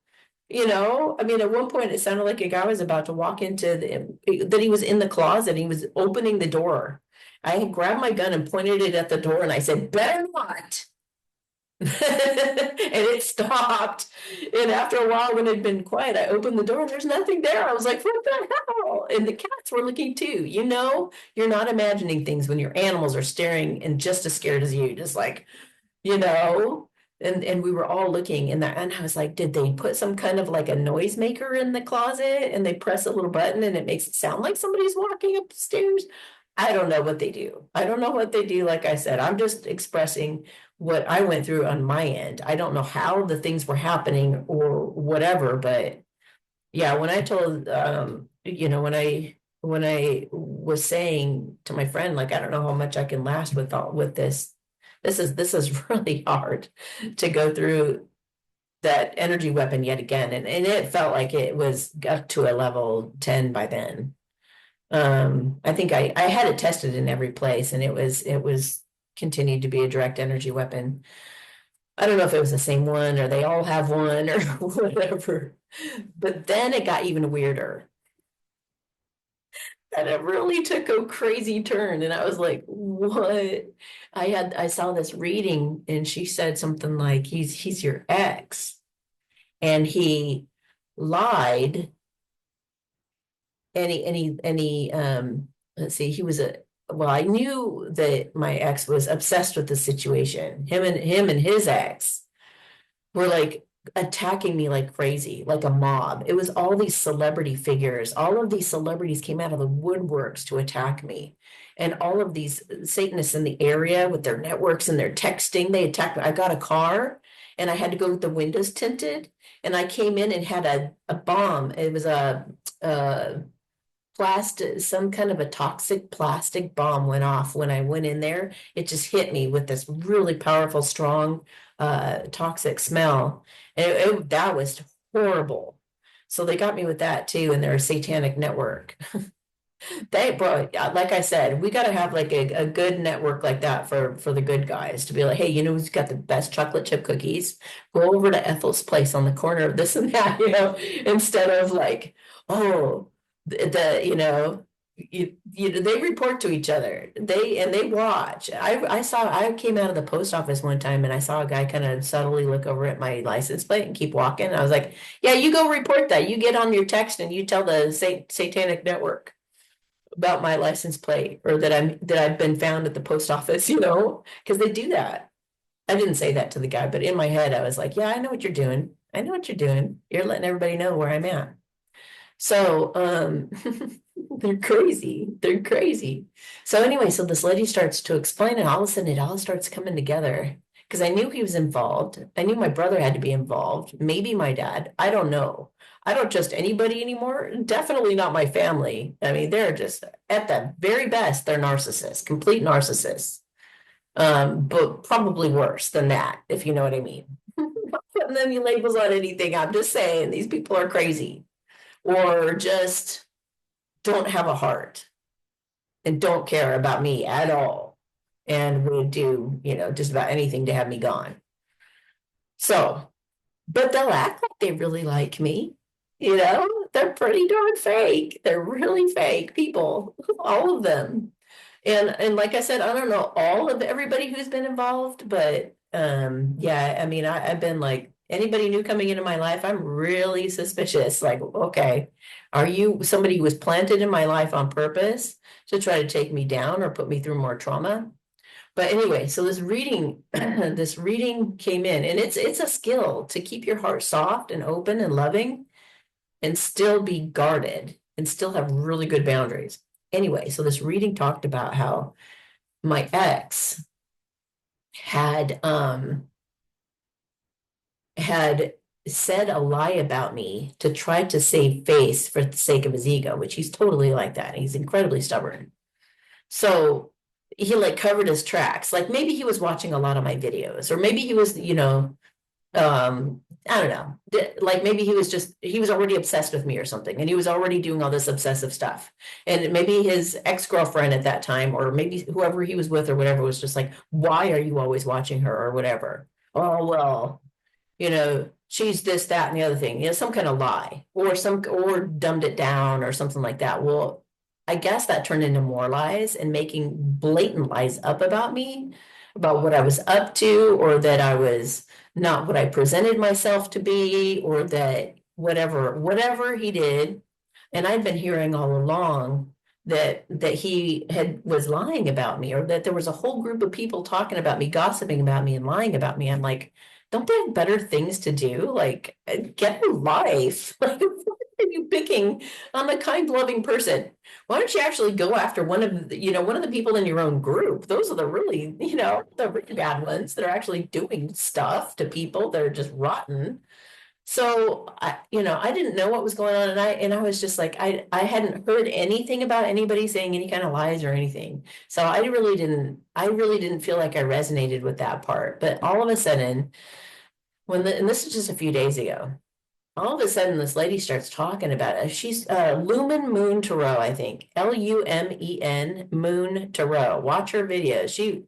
I mean, at one point it sounded like a guy was about to walk that he was in the closet. He was opening the door. I grabbed my gun and pointed it at the door and I said, better not. And it stopped. And after a while, when it had been quiet, I opened the door and there's nothing there. I was like, what the hell? And the cats were looking too. You're not imagining things when your animals are staring and just as scared as you, just like, you know. And we were all looking in there, and I was like, did they put some kind of like a noisemaker in the closet and they press a little button and it makes it sound like somebody's walking upstairs? I don't know what they do. I don't know what they do. Like I said, I'm just expressing what I went through on my end. I don't know how the things were happening or whatever, but yeah, when I told when I was saying to my friend, like, I don't know how much I can last with this. This is really hard to go through that energy weapon yet again. And it felt like it was up to a level 10 by then. I think I had it tested in every place and it was continued to be a direct energy weapon. I don't know if it was the same one or they all have one or whatever. But then it got even weirder. And it really took a crazy turn. And I was like, what? I saw this reading and she said something like, he's your ex. And he lied. Let's see, well, I knew that my ex was obsessed with the situation. Him and his ex were like attacking me like crazy, like a mob. It was all these celebrity figures. All of these celebrities came out of the woodworks to attack me. And all of these Satanists in the area with their networks and their texting, they attacked me. I got a car and I had to go with the windows tinted. And I came in and had a bomb. It was a plastic, some kind of a toxic plastic bomb went off when I went in there. It just hit me with this really powerful, strong, toxic smell. And that was horrible. So they got me with that too, and their satanic network. Bro, like I said, we got to have like a good network like that for the good guys to be like, hey, you know who's got the best chocolate chip cookies? Go over to Ethel's place on the corner of this and that, instead of like, oh, they report to each other. They watch. I came out of the post office one time and I saw a guy kind of subtly look over at my license plate and keep walking. I was like, yeah, you go report that. You get on your text and you tell the satanic network about my license plate or that I've been found at the post office, because they do that. I didn't say that to the guy, but in my head I was like, yeah, I know what you're doing. I know what you're doing. You're letting everybody know where I'm at. So they're crazy. They're crazy. So anyway, so this lady starts to explain, and all of a sudden it all starts coming together. Because I knew he was involved. I knew my brother had to be involved. Maybe my dad. I don't know. I don't trust anybody anymore. Definitely not my family. I mean, they're just at the very best, they're narcissists, complete narcissists. But probably worse than that, if you know what I mean. Not putting any labels on anything. I'm just saying these people are crazy or just don't have a heart and don't care about me at all and would do, just about anything to have me gone. So, but they'll act like they really like me. They're pretty darn fake. They're really fake people, all of them. And like I said, I don't know all of everybody who's been involved, but yeah, I mean, I've been like anybody new coming into my life, I'm really suspicious. Like, okay, are you somebody who was planted in my life on purpose to try to take me down or put me through more trauma? But anyway, so this reading, this reading came in, and it's a skill to keep your heart soft and open and loving and still be guarded and still have really good boundaries. Anyway, so this reading talked about how my ex had said a lie about me to try to save face for the sake of his ego, which he's totally like that. He's incredibly stubborn. So he like covered his tracks. Like maybe he was watching a lot of my videos, or maybe he was, I don't know, like maybe he was already obsessed with me or something, and he was already doing all this obsessive stuff. And maybe his ex-girlfriend at that time, or maybe whoever he was with or whatever, was just like, why are you always watching her or whatever? Oh, well, she's this, that, and the other thing, some kind of lie or dumbed it down or something like that. Well, I guess that turned into more lies and making blatant lies up about me, about what I was up to, or that I was not what I presented myself to be, or that whatever he did. And I'd been hearing all along that he was lying about me, or that there was a whole group of people talking about me, gossiping about me and lying about me. I'm like, don't they have better things to do? Like, get a life. Like, what are you picking? I'm a kind, loving person. Why don't you actually go after one of the people in your own group? Those are the really, the really bad ones that are actually doing stuff to people that are just rotten. So I didn't know what was going on, and I was just like, I hadn't heard anything about anybody saying any kind of lies or anything. So I really didn't feel like I resonated with that part. But all of a sudden, and this is just a few days ago, all of a sudden this lady starts talking about it. She's Lumen Moon Tarot, I think. Lumen Moon Tarot. Watch her videos.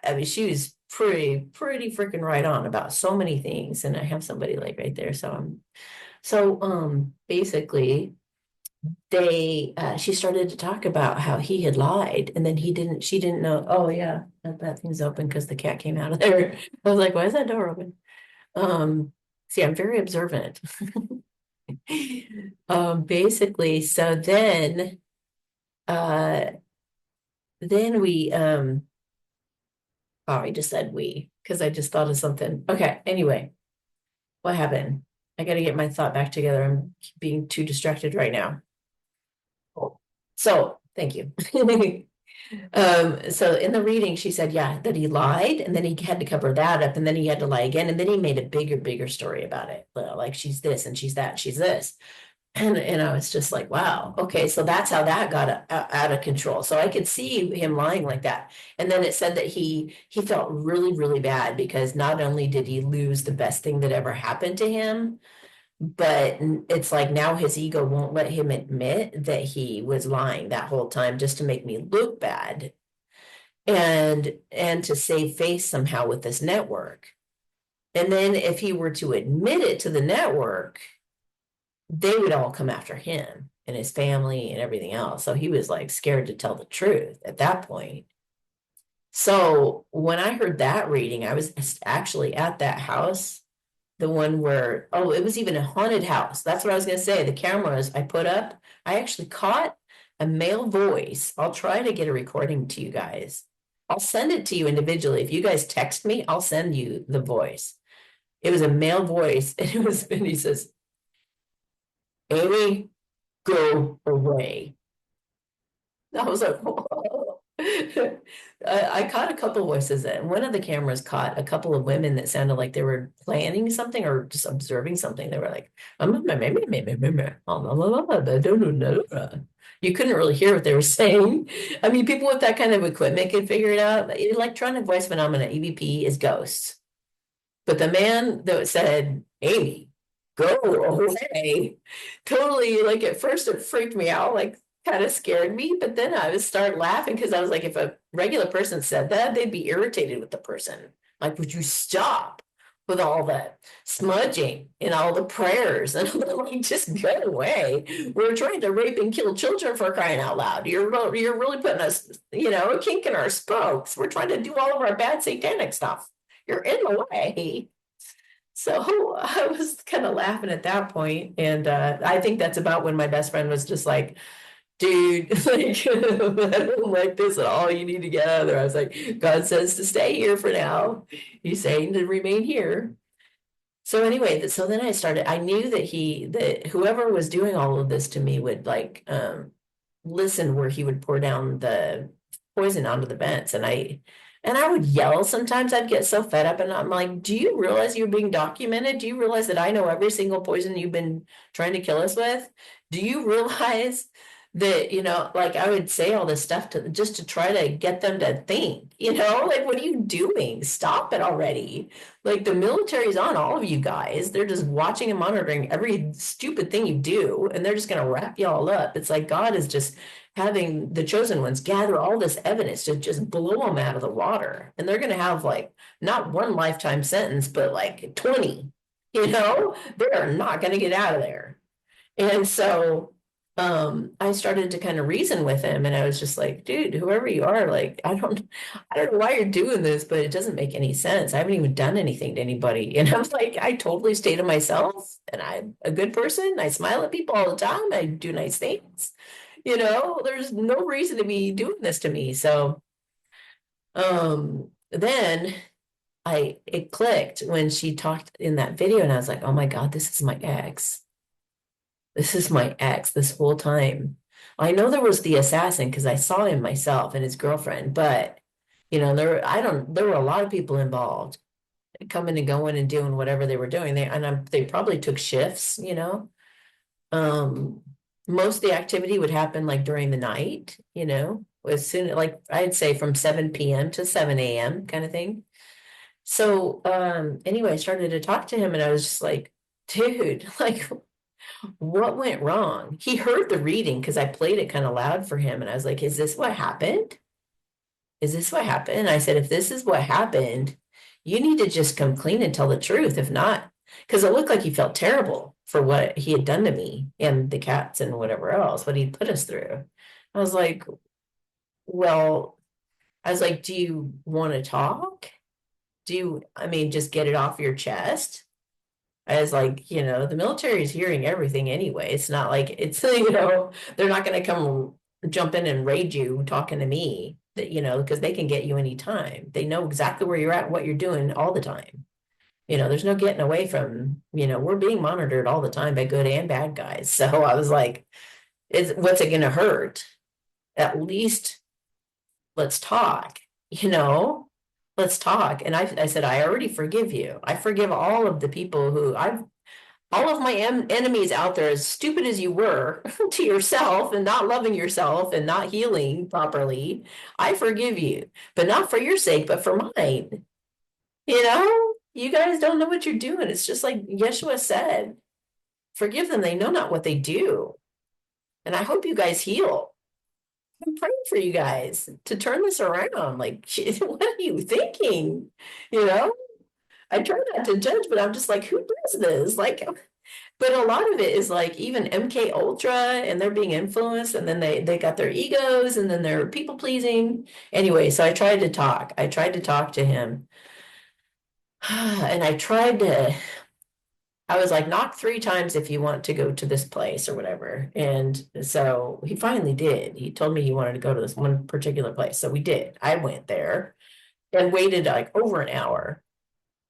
I mean, she was pretty freaking right on about so many things. And I have somebody like right there. Basically she started to talk about how he had lied and then she didn't know. Oh yeah, that thing's open because the cat came out of there. I was like, why is that door open? See, I'm very observant. Basically, so uh, then oh, I just said we, because I just thought of something. Okay, anyway, what happened? I got to get my thought back together. I'm being too distracted right now. So, thank you. So in the reading, she said, yeah, that he lied, and then he had to cover that up, and then he had to lie again, and then he made a bigger story about it. Like she's this and she's that, and she's this. And I was just like, wow, okay, so that's how that got out of control. So I could see him lying like that. And then it said that he felt really bad because not only did he lose the best thing that ever happened to him, but it's like now his ego won't let him admit that he was lying that whole time just to make me look bad and to save face somehow with this network. And then if he were to admit it to the network, they would all come after him and his family and everything else. So he was like scared to tell the truth at that point. So when I heard that reading, I was actually at that house, the one where, oh, it was even a haunted house. That's what I was going to say. The cameras I put up, I actually caught a male voice. I'll try to get a recording to you guys. I'll send it to you individually. If you guys text me, I'll send you the voice. It was a male voice, and he says, Amy, go away. I was like, whoa. I caught a couple voices, and one of the cameras caught a couple of women that sounded like they were planning something or just observing something. They were like, you couldn't really hear what they were saying. I mean, people with that kind of equipment can figure it out. Electronic voice phenomena, EVP, is ghosts. But the man that said, Amy, go away, totally, like at first it freaked me out, like kind of scared me, but then I would start laughing because I was like, if a regular person said that, they'd be irritated with the person. Like, would you stop with all that smudging and all the prayers? And I'm like, just go away. We're trying to rape and kill children, for crying out loud. You're really putting us, a kink in our spokes. We're trying to do all of our bad satanic stuff. You're in the way. So I was kind of laughing at that point, and I think that's about when my best friend was just like, dude, like, I don't like this at all. You need to get out of there. I was like, God says to stay here for now. He's saying to remain here. So anyway, so then I knew that whoever was doing all of this to me would like listen where he would pour down the poison onto the vents. And I would yell sometimes. I'd get so fed up, and I'm like, do you realize you're being documented? Do you realize that I know every single poison you've been trying to kill us with? Do you realize that, like I would say all this stuff just to try to get them to think, like, what are you doing? Stop it already. Like, the military's on all of you guys. They're just watching and monitoring every stupid thing you do, and they're just going to wrap you all up. It's like God is just having the chosen ones gather all this evidence to just blow them out of the water. And they're going to have like not one lifetime sentence, but like 20, they are not going to get out of there. And so I started to kind of reason with him, and I was just like, dude, whoever you are, like, I don't know why you're doing this, but it doesn't make any sense. I haven't even done anything to anybody. And I was like, I totally stay to myself, and I'm a good person. I smile at people all the time. I do nice things. There's no reason to be doing this to me. So then it clicked when she talked in that video, and I was like, oh my God, this is my ex. This is my ex this whole time. I know there was the assassin because I saw him myself and his girlfriend, but there were a lot of people involved coming and going and doing whatever they were doing. They probably took shifts. Um, most of the activity would happen like during the night, as soon, like I'd say from 7 p.m. to 7 a.m. kind of thing. So anyway, I started to talk to him, and I was just like, dude, like, what went wrong? He heard the reading because I played it kind of loud for him, and I was like, is this what happened? is this what happened? I said, if this is what happened, you need to just come clean and tell the truth. If not, because it looked like he felt terrible for what he had done to me and the cats and whatever else, what he put us through. I was like, well, I was like, do you want to talk? I mean, just get it off your chest? I was like, the military is hearing everything anyway. It's not like it's, they're not going to come jump in and raid you talking to me that, because they can get you anytime. They know exactly where you're at, what you're doing all the time. There's no getting away from, we're being monitored all the time by good and bad guys. So I was like, what's it going to hurt? At least let's talk, let's talk. And I said, I already forgive you. I forgive all of the people all of my enemies out there, as stupid as you were to yourself and not loving yourself and not healing properly. I forgive you, but not for your sake, but for mine. You guys don't know what you're doing. It's just like Yeshua said, forgive them. They know not what they do. And I hope you guys heal. I'm praying for you guys to turn this around. Like, what are you thinking? I try not to judge, but I'm just like, who does this? Like, but a lot of it is like even MK Ultra, and they're being influenced, and then they got their egos, and then they're people pleasing. Anyway, so I tried to talk. I tried to talk to him, and I was like, knock 3 times if you want to go to this place or whatever. And so he finally did. He told me he wanted to go to this one particular place. So we did. I went there and waited like over an hour.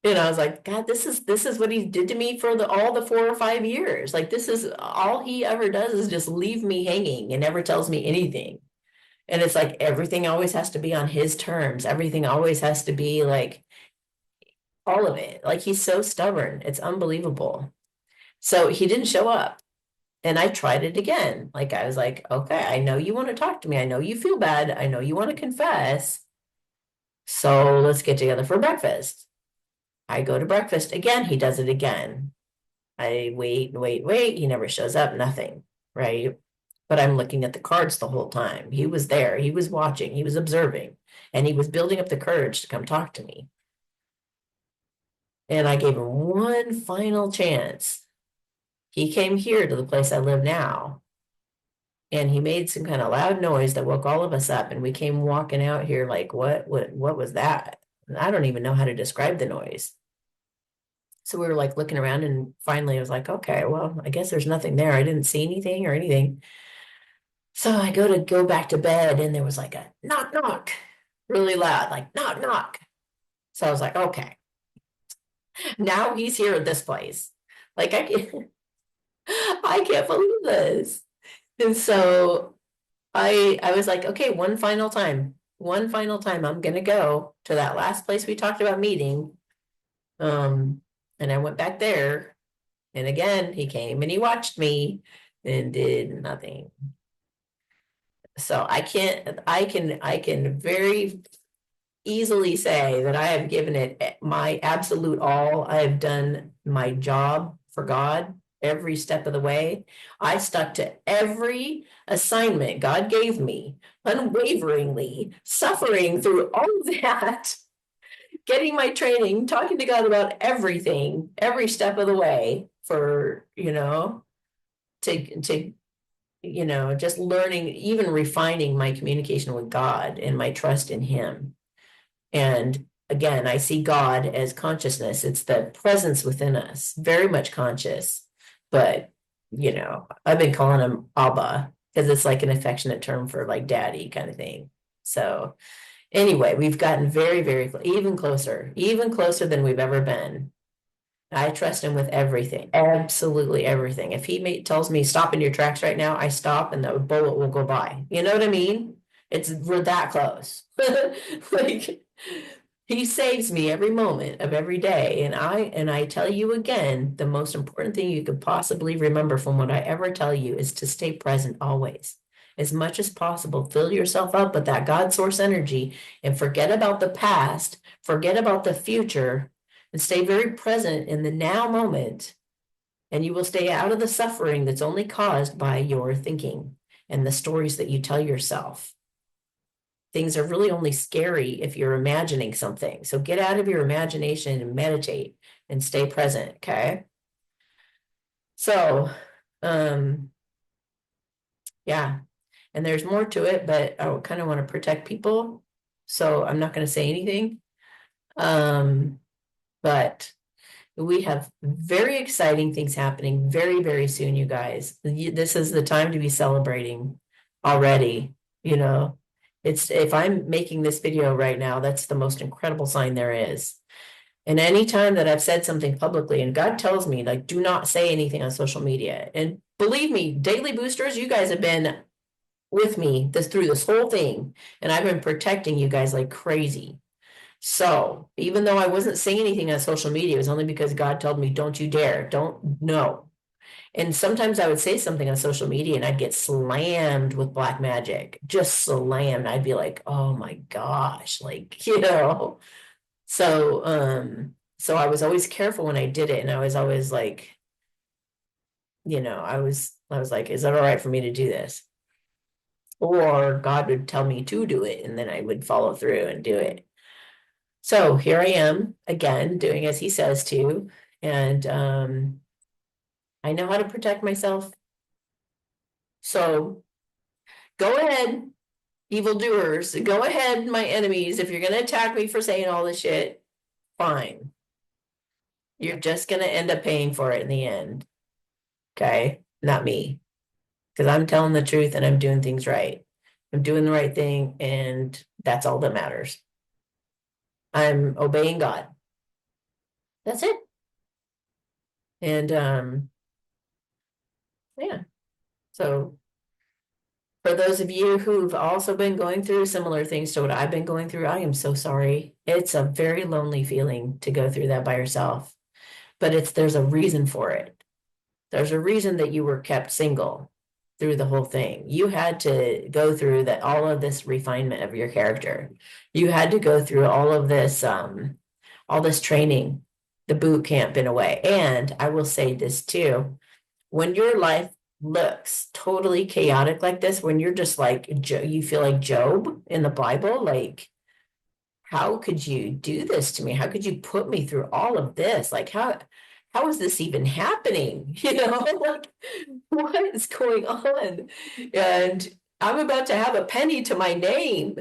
And I was like, God, this is what he did to me for all the 4 or 5 years. Like, this is all he ever does is just leave me hanging and never tells me anything. And it's like everything always has to be on his terms. Everything always has to be like all of it. Like, he's so stubborn. It's unbelievable. So he didn't show up. And I tried it again. Like, I was like, okay, I know you want to talk to me. I know you feel bad. I know you want to confess. So let's get together for breakfast. I go to breakfast again. He does it again. I wait and wait, wait. He never shows up, nothing, right? But I'm looking at the cards the whole time. He was there. He was watching. He was observing. And he was building up the courage to come talk to me. And I gave him one final chance. He came here to the place I live now. And he made some kind of loud noise that woke all of us up. And we came walking out here like, what was that? And I don't even know how to describe the noise. So we were like looking around, and finally I was like, okay, well, I guess there's nothing there. I didn't see anything or anything. So I go back to bed, and there was like a knock, knock, really loud, like knock, knock. So I was like, okay, now he's here at this place. Like, I can't believe this. And so I was like, okay, one final time, I'm gonna go to that last place we talked about meeting. And I went back there, and again he came and he watched me and did nothing. So I can very easily say that I have given it my absolute all. I have done my job for God every step of the way. I stuck to every assignment God gave me unwaveringly, suffering through all of that, getting my training, talking to God about everything, every step of the way for, to just learning, even refining my communication with God and my trust in him. And again, I see God as consciousness. It's the presence within us, very much conscious. But, I've been calling him Abba because it's like an affectionate term for like daddy kind of thing. So anyway, we've gotten very, very, even closer than we've ever been. I trust him with everything, absolutely everything. If he tells me stop in your tracks right now, I stop and the bullet will go by. You know what I mean? We're that close. Like, he saves me every moment of every day. And I tell you again, the most important thing you could possibly remember from what I ever tell you is to stay present always. As much as possible, fill yourself up with that God source energy and forget about the past, forget about the future, and stay very present in the now moment. And you will stay out of the suffering that's only caused by your thinking and the stories that you tell yourself. things are really only scary if you're imagining something. So get out of your imagination and meditate and stay present, okay? So, yeah, and there's more to it, but I kind of want to protect people, so I'm not going to say anything. But we have very exciting things happening very, very soon, you guys. This is the time to be celebrating already, you know. It's if I'm making this video right now, that's the most incredible sign there is. And anytime that I've said something publicly, and God tells me, like, do not say anything on social media. And believe me, Daily Boosters, you guys have been with me through this whole thing, and I've been protecting you guys like crazy. So even though I wasn't saying anything on social media, it was only because God told me, don't you dare, don't, no. And sometimes I would say something on social media and I'd get slammed with black magic, just slammed. I'd be like, oh my gosh, like, So I was always careful when I did it, and I was always like, I was like, is that all right for me to do this? Or God would tell me to do it, and then I would follow through and do it. So here I am again, doing as he says to, and I know how to protect myself. So go ahead, evildoers, go ahead, my enemies. If you're gonna attack me for saying all this shit, fine. You're just gonna end up paying for it in the end. Okay, not me. Because I'm telling the truth and I'm doing things right. I'm doing the right thing, and that's all that matters. I'm obeying God. That's it. And yeah. So for those of you who've also been going through similar things to what I've been going through, I am so sorry. It's a very lonely feeling to go through that by yourself, but there's a reason for it. There's a reason that you were kept single through the whole thing. You had to go through that, all of this refinement of your character. You had to go through all this training, the boot camp in a way. And I will say this too, when your life looks totally chaotic like this, when you're just like, you feel like Job in the Bible, like, how could you do this to me? How could you put me through all of this? Like, how is this even happening? Like, what is going on? And I'm about to have a penny to my name.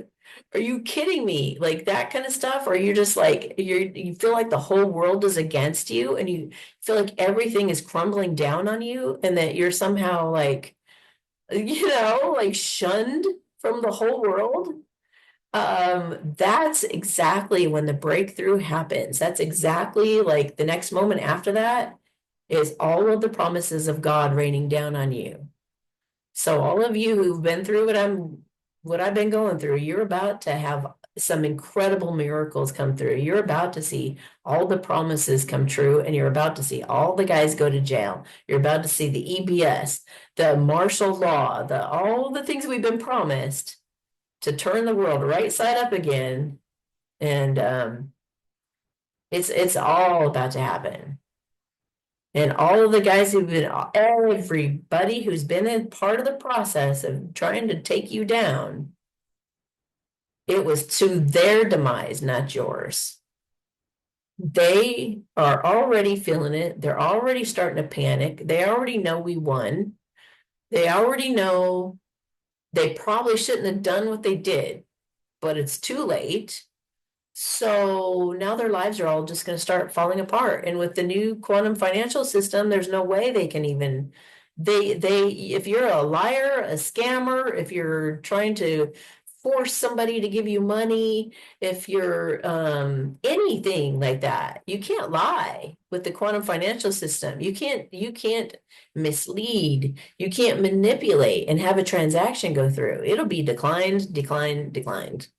Are you kidding me? Like that kind of stuff? Or you're just like, you feel like the whole world is against you and you feel like everything is crumbling down on you and that you're somehow like, like shunned from the whole world. That's exactly when the breakthrough happens. That's exactly like the next moment after that is all of the promises of God raining down on you. So all of you who've been through what I've been going through, you're about to have some incredible miracles come through. You're about to see all the promises come true, and you're about to see all the guys go to jail. You're about to see the EBS, the martial law, all the things we've been promised to turn the world right side up again. And it's all about to happen. And all of the guys everybody who's been in part of the process of trying to take you down, it was to their demise, not yours. They are already feeling it. They're already starting to panic. They already know we won. They already know they probably shouldn't have done what they did, but it's too late. So now their lives are all just going to start falling apart. And with the new quantum financial system, there's no way they can even if you're a liar, a scammer, if you're trying to force somebody to give you money, if you're anything like that, you can't lie with the quantum financial system. You can't mislead, you can't manipulate and have a transaction go through. It'll be declined, declined, declined.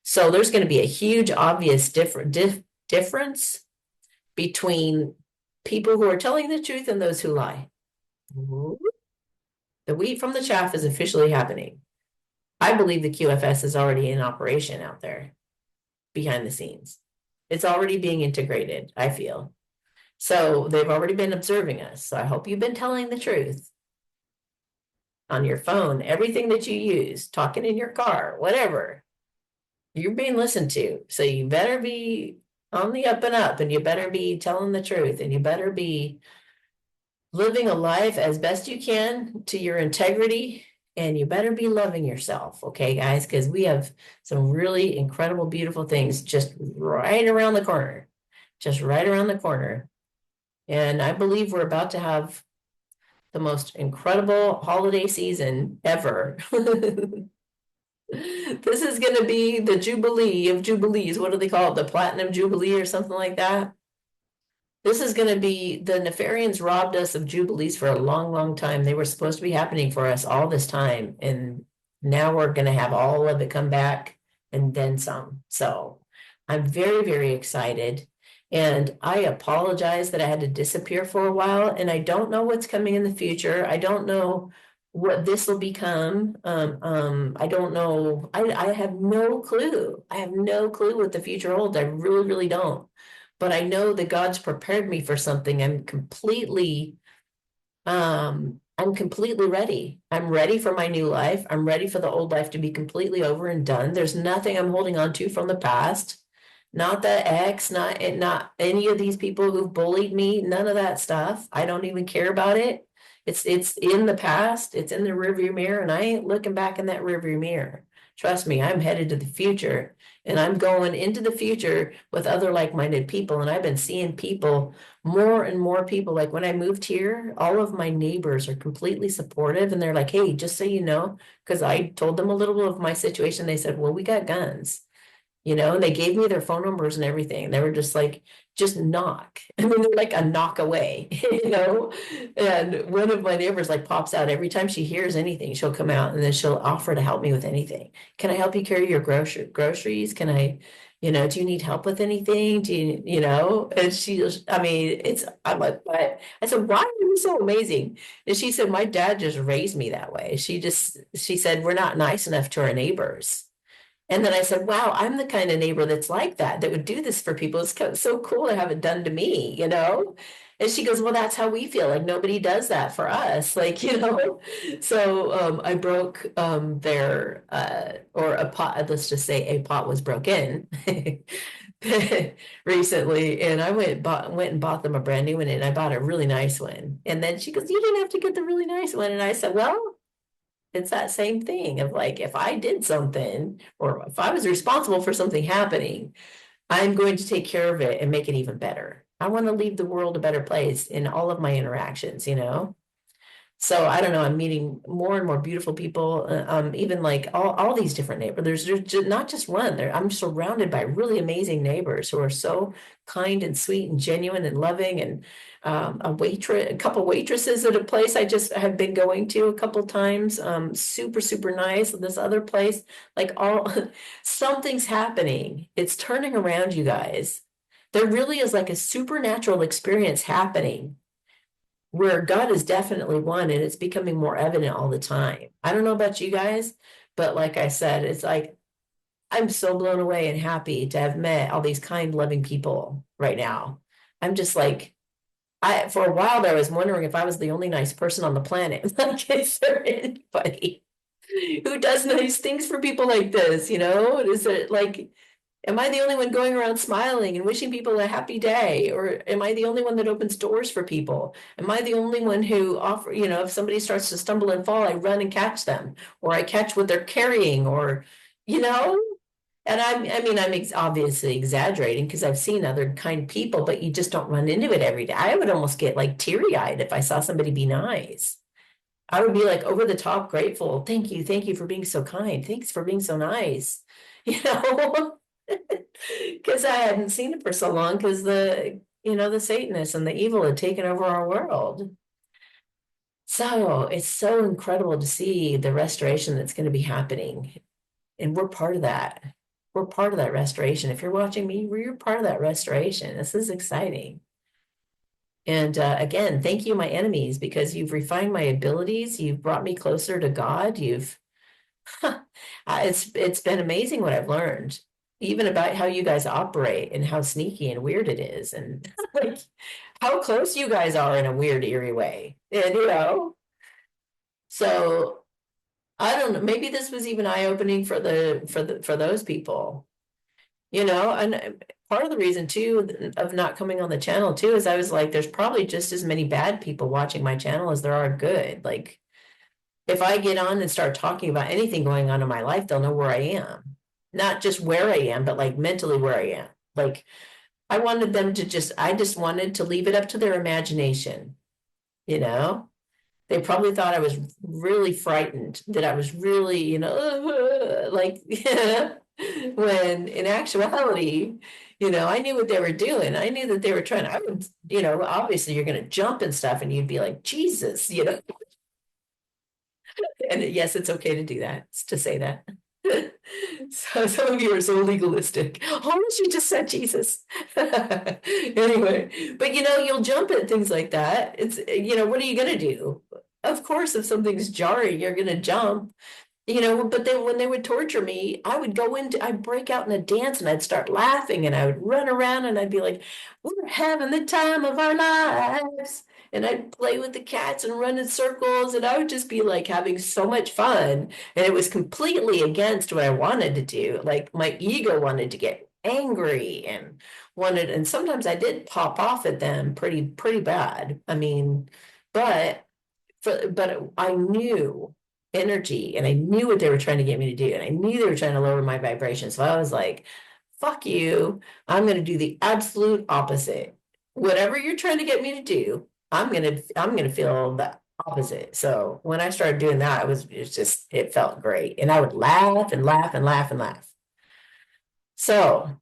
So there's going to be a huge, obvious difference between people who are telling the truth and those who lie. The wheat from the chaff is officially happening. I believe the QFS is already in operation out there behind the scenes. It's already being integrated, I feel. So they've already been observing us. So I hope you've been telling the truth on your phone, everything that you use, talking in your car, whatever. You're being listened to. So you better be on the up and up, and you better be telling the truth, and you better be living a life as best you can to your integrity, and you better be loving yourself, okay, guys? Because we have some really incredible, beautiful things just right around the corner, just right around the corner. And I believe we're about to have the most incredible holiday season ever. This is going to be the Jubilee of Jubilees. What do they call it? The Platinum Jubilee or something like that. This is going to be the Nefarians robbed us of Jubilees for a long, long time. They were supposed to be happening for us all this time. And now we're going to have all of it come back and then some. So I'm very, very excited. And I apologize that I had to disappear for a while. And I don't know what's coming in the future. I don't know what this will become. I don't know. I have no clue. I have no clue what the future holds. I really, really don't. But I know that God's prepared me for something. I'm completely ready. I'm ready for my new life. I'm ready for the old life to be completely over and done. There's nothing I'm holding on to from the past. Not the ex, not any of these people who've bullied me, none of that stuff. I don't even care about it. It's in the past, it's in the rearview mirror, and I ain't looking back in that rearview mirror. Trust me, I'm headed to the future, and I'm going into the future with other like-minded people. And I've been seeing people, more and more people. Like when I moved here, all of my neighbors are completely supportive, and they're like, hey, just so you know, because I told them a little of my situation. They said, well, we got guns. And they gave me their phone numbers and everything. They were just like, just knock. I mean, they're like a knock away, And one of my neighbors like pops out every time she hears anything, she'll come out and then she'll offer to help me with anything. Can I help you carry your groceries? Can I, do you need help with anything? And she just, I mean, I'm like, what? I said, why are you so amazing? And she said, my dad just raised me that way. She said, we're not nice enough to our neighbors. And then I said, wow, I'm the kind of neighbor that's like that would do this for people. It's so cool to have it done to me. And she goes, well, that's how we feel. Like nobody does that for us. Like. So I broke their or a pot, let's just say a pot was broken recently. And I went and bought them a brand new one, and I bought a really nice one. And then she goes, you didn't have to get the really nice one. And I said, well, it's that same thing of like, if I did something or if I was responsible for something happening, I'm going to take care of it and make it even better. I want to leave the world a better place in all of my interactions. So I don't know, I'm meeting more and more beautiful people, even like all these different neighbors. There's not just one. I'm surrounded by really amazing neighbors who are so kind and sweet and genuine and loving. And a couple waitresses at a place I just have been going to a couple times, super, super nice. This other place, like something's happening. It's turning around, you guys. There really is like a supernatural experience happening where God is definitely one, and it's becoming more evident all the time. I don't know about you guys, but like I said, it's like I'm so blown away and happy to have met all these kind, loving people right now. I'm just like, for a while there, I was wondering if I was the only nice person on the planet. Like, is there anybody who does nice things for people like this? Is it like, am I the only one going around smiling and wishing people a happy day? Or am I the only one that opens doors for people? Am I the only one who if somebody starts to stumble and fall, I run and catch them, or I catch what they're carrying, or, you know? And I'm obviously exaggerating because I've seen other kind people, but you just don't run into it every day. I would almost get like teary-eyed if I saw somebody be nice. I would be like over the top grateful. Thank you for being so kind. Thanks for being so nice. You know? Because I hadn't seen it for so long because the Satanists and the evil had taken over our world. So it's so incredible to see the restoration that's going to be happening. And we're part of that. We're part of that restoration. If you're watching me, you're part of that restoration. This is exciting. And again, thank you, my enemies, because you've refined my abilities. You've brought me closer to God. It's been amazing what I've learned, even about how you guys operate and how sneaky and weird it is, and like how close you guys are in a weird, eerie way. And so I don't know. Maybe this was even eye-opening for for those people, and part of the reason too of not coming on the channel too is I was like, there's probably just as many bad people watching my channel as there are good. Like if I get on and start talking about anything going on in my life, they'll know where I am. Not just where I am, but like mentally where I am. Like I wanted them to I just wanted to leave it up to their imagination, you know? They probably thought I was really frightened, that I was really, like, when in actuality, I knew what they were doing. I knew that they were trying, I would, obviously you're going to jump and stuff and you'd be like, Jesus, and yes, it's okay to do that, to say that. So some of you are so legalistic. Oh, she just said Jesus. Anyway, but you'll jump at things like that. It's, what are you gonna do? Of course, if something's jarring, you're gonna jump. But then when they would torture me, I'd break out in a dance and I'd start laughing and I would run around and I'd be like, we're having the time of our lives. And I'd play with the cats and run in circles and I would just be like having so much fun. And it was completely against what I wanted to do. Like my ego wanted to get angry and sometimes I did pop off at them pretty bad. I mean, but but I knew energy and I knew what they were trying to get me to do. And I knew they were trying to lower my vibration. So I was like, fuck you. I'm going to do the absolute opposite. Whatever you're trying to get me to do, I'm going to feel the opposite. So when I started doing that, it felt great. And I would laugh and laugh and laugh and laugh. So,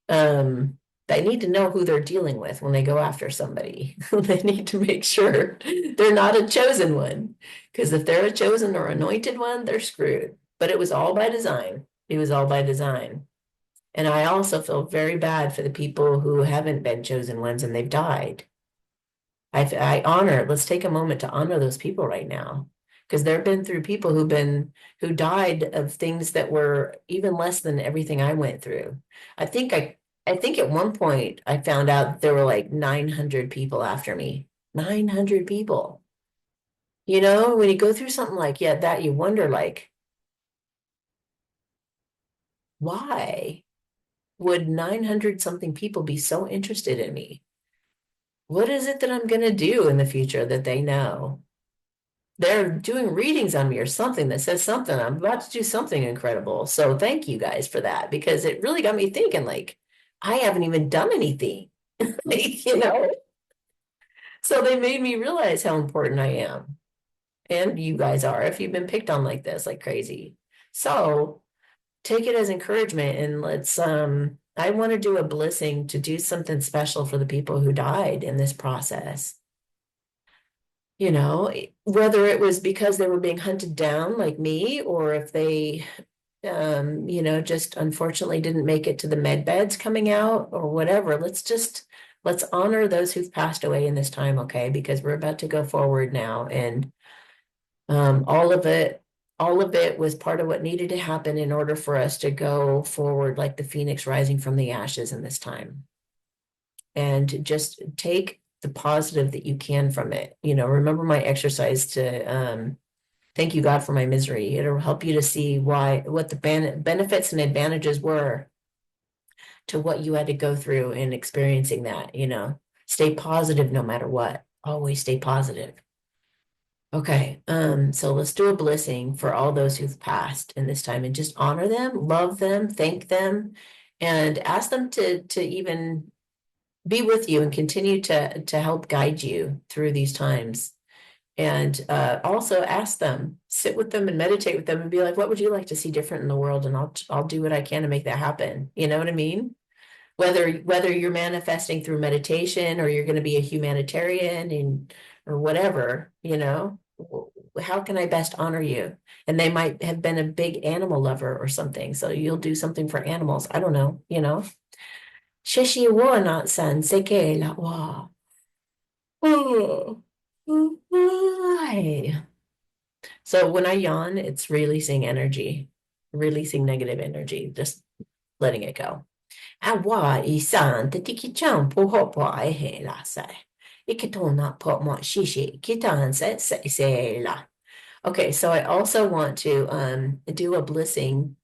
they need to know who they're dealing with when they go after somebody. They need to make sure they're not a chosen one. Because if they're a chosen or anointed one, they're screwed. But it was all by design. It was all by design. And I also feel very bad for the people who haven't been chosen ones and they've died. Let's take a moment to honor those people right now. Because there have been through people who died of things that were even less than everything I went through. I think at one point I found out there were like 900 people after me. 900 people. When you go through something like that, you wonder like, why would 900 something people be so interested in me? What is it that I'm going to do in the future that they know? They're doing readings on me or something that says something. I'm about to do something incredible. So thank you guys for that because it really got me thinking like, I haven't even done anything, you know? So they made me realize how important I am. And you guys are if you've been picked on like this, like crazy. So take it as encouragement and I want to do a blessing to do something special for the people who died in this process. Whether it was because they were being hunted down like me, or if they, just unfortunately didn't make it to the med beds coming out or whatever. Let's honor those who've passed away in this time, okay? Because we're about to go forward now. And all of it was part of what needed to happen in order for us to go forward like the phoenix rising from the ashes in this time. And just take the positive that you can from it. Remember my exercise to thank you, God, for my misery. It'll help you to see what the benefits and advantages were to what you had to go through in experiencing that. Stay positive no matter what. Always stay positive. Okay, so let's do a blessing for all those who've passed in this time and just honor them, love them, thank them, and ask them to even be with you and continue to help guide you through these times. And also ask them, sit with them and meditate with them and be like, what would you like to see different in the world? And I'll do what I can to make that happen. You know what I mean? Whether you're manifesting through meditation or you're going to be a humanitarian or whatever, how can I best honor you? And they might have been a big animal lover or something. So you'll do something for animals. I don't know, Shishi wo na san seke la wa. Oh. Why? So when I yawn, it's releasing energy, releasing negative energy, just letting it go. Awa isan te tiki chan po hopo ai he la sai. Ikitona po mo shishi kitan se la. Okay, so I also want to do a blessing,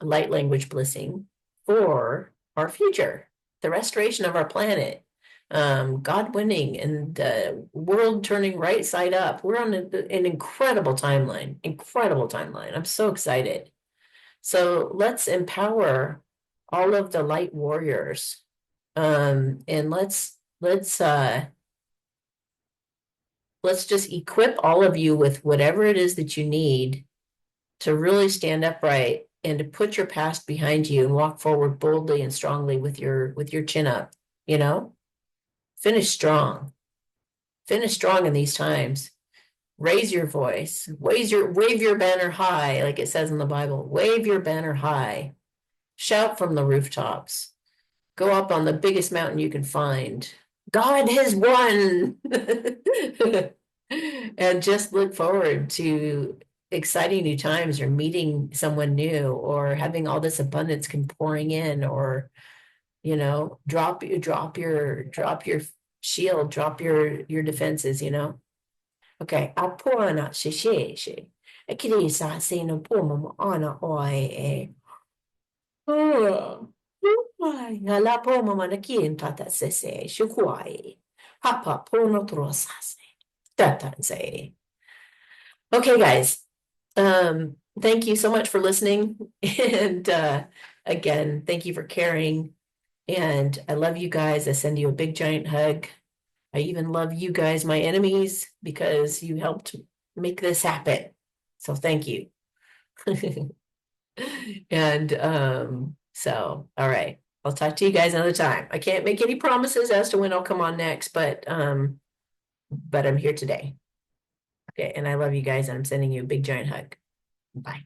a light language blessing for our future, the restoration of our planet, God winning and the world turning right side up. We're on an incredible timeline, incredible timeline. I'm so excited. So let's empower all of the light warriors. And let's just equip all of you with whatever it is that you need to really stand upright and to put your past behind you and walk forward boldly and strongly with your chin up, you know? Finish strong. Finish strong in these times. Raise your voice. Wave your banner high, like it says in the Bible. Wave your banner high. Shout from the rooftops. Go up on the biggest mountain you can find. God has won. And just look forward to exciting new times or meeting someone new or having all this abundance come pouring in or drop your shield, drop your defenses, Okay, apona she. Akili sa sino po mo ana oi Ai, ala po mama na kien tata sese shukuai. Hapa po no trosase. Tata say. Okay, guys. Thank you so much for listening. And again, thank you for caring. And I love you guys. I send you a big giant hug. I even love you guys, my enemies, because you helped make this happen. So thank you. And so all right. I'll talk to you guys another time. I can't make any promises as to when I'll come on next, but I'm here today. Okay, and I love you guys, and I'm sending you a big giant hug. Bye.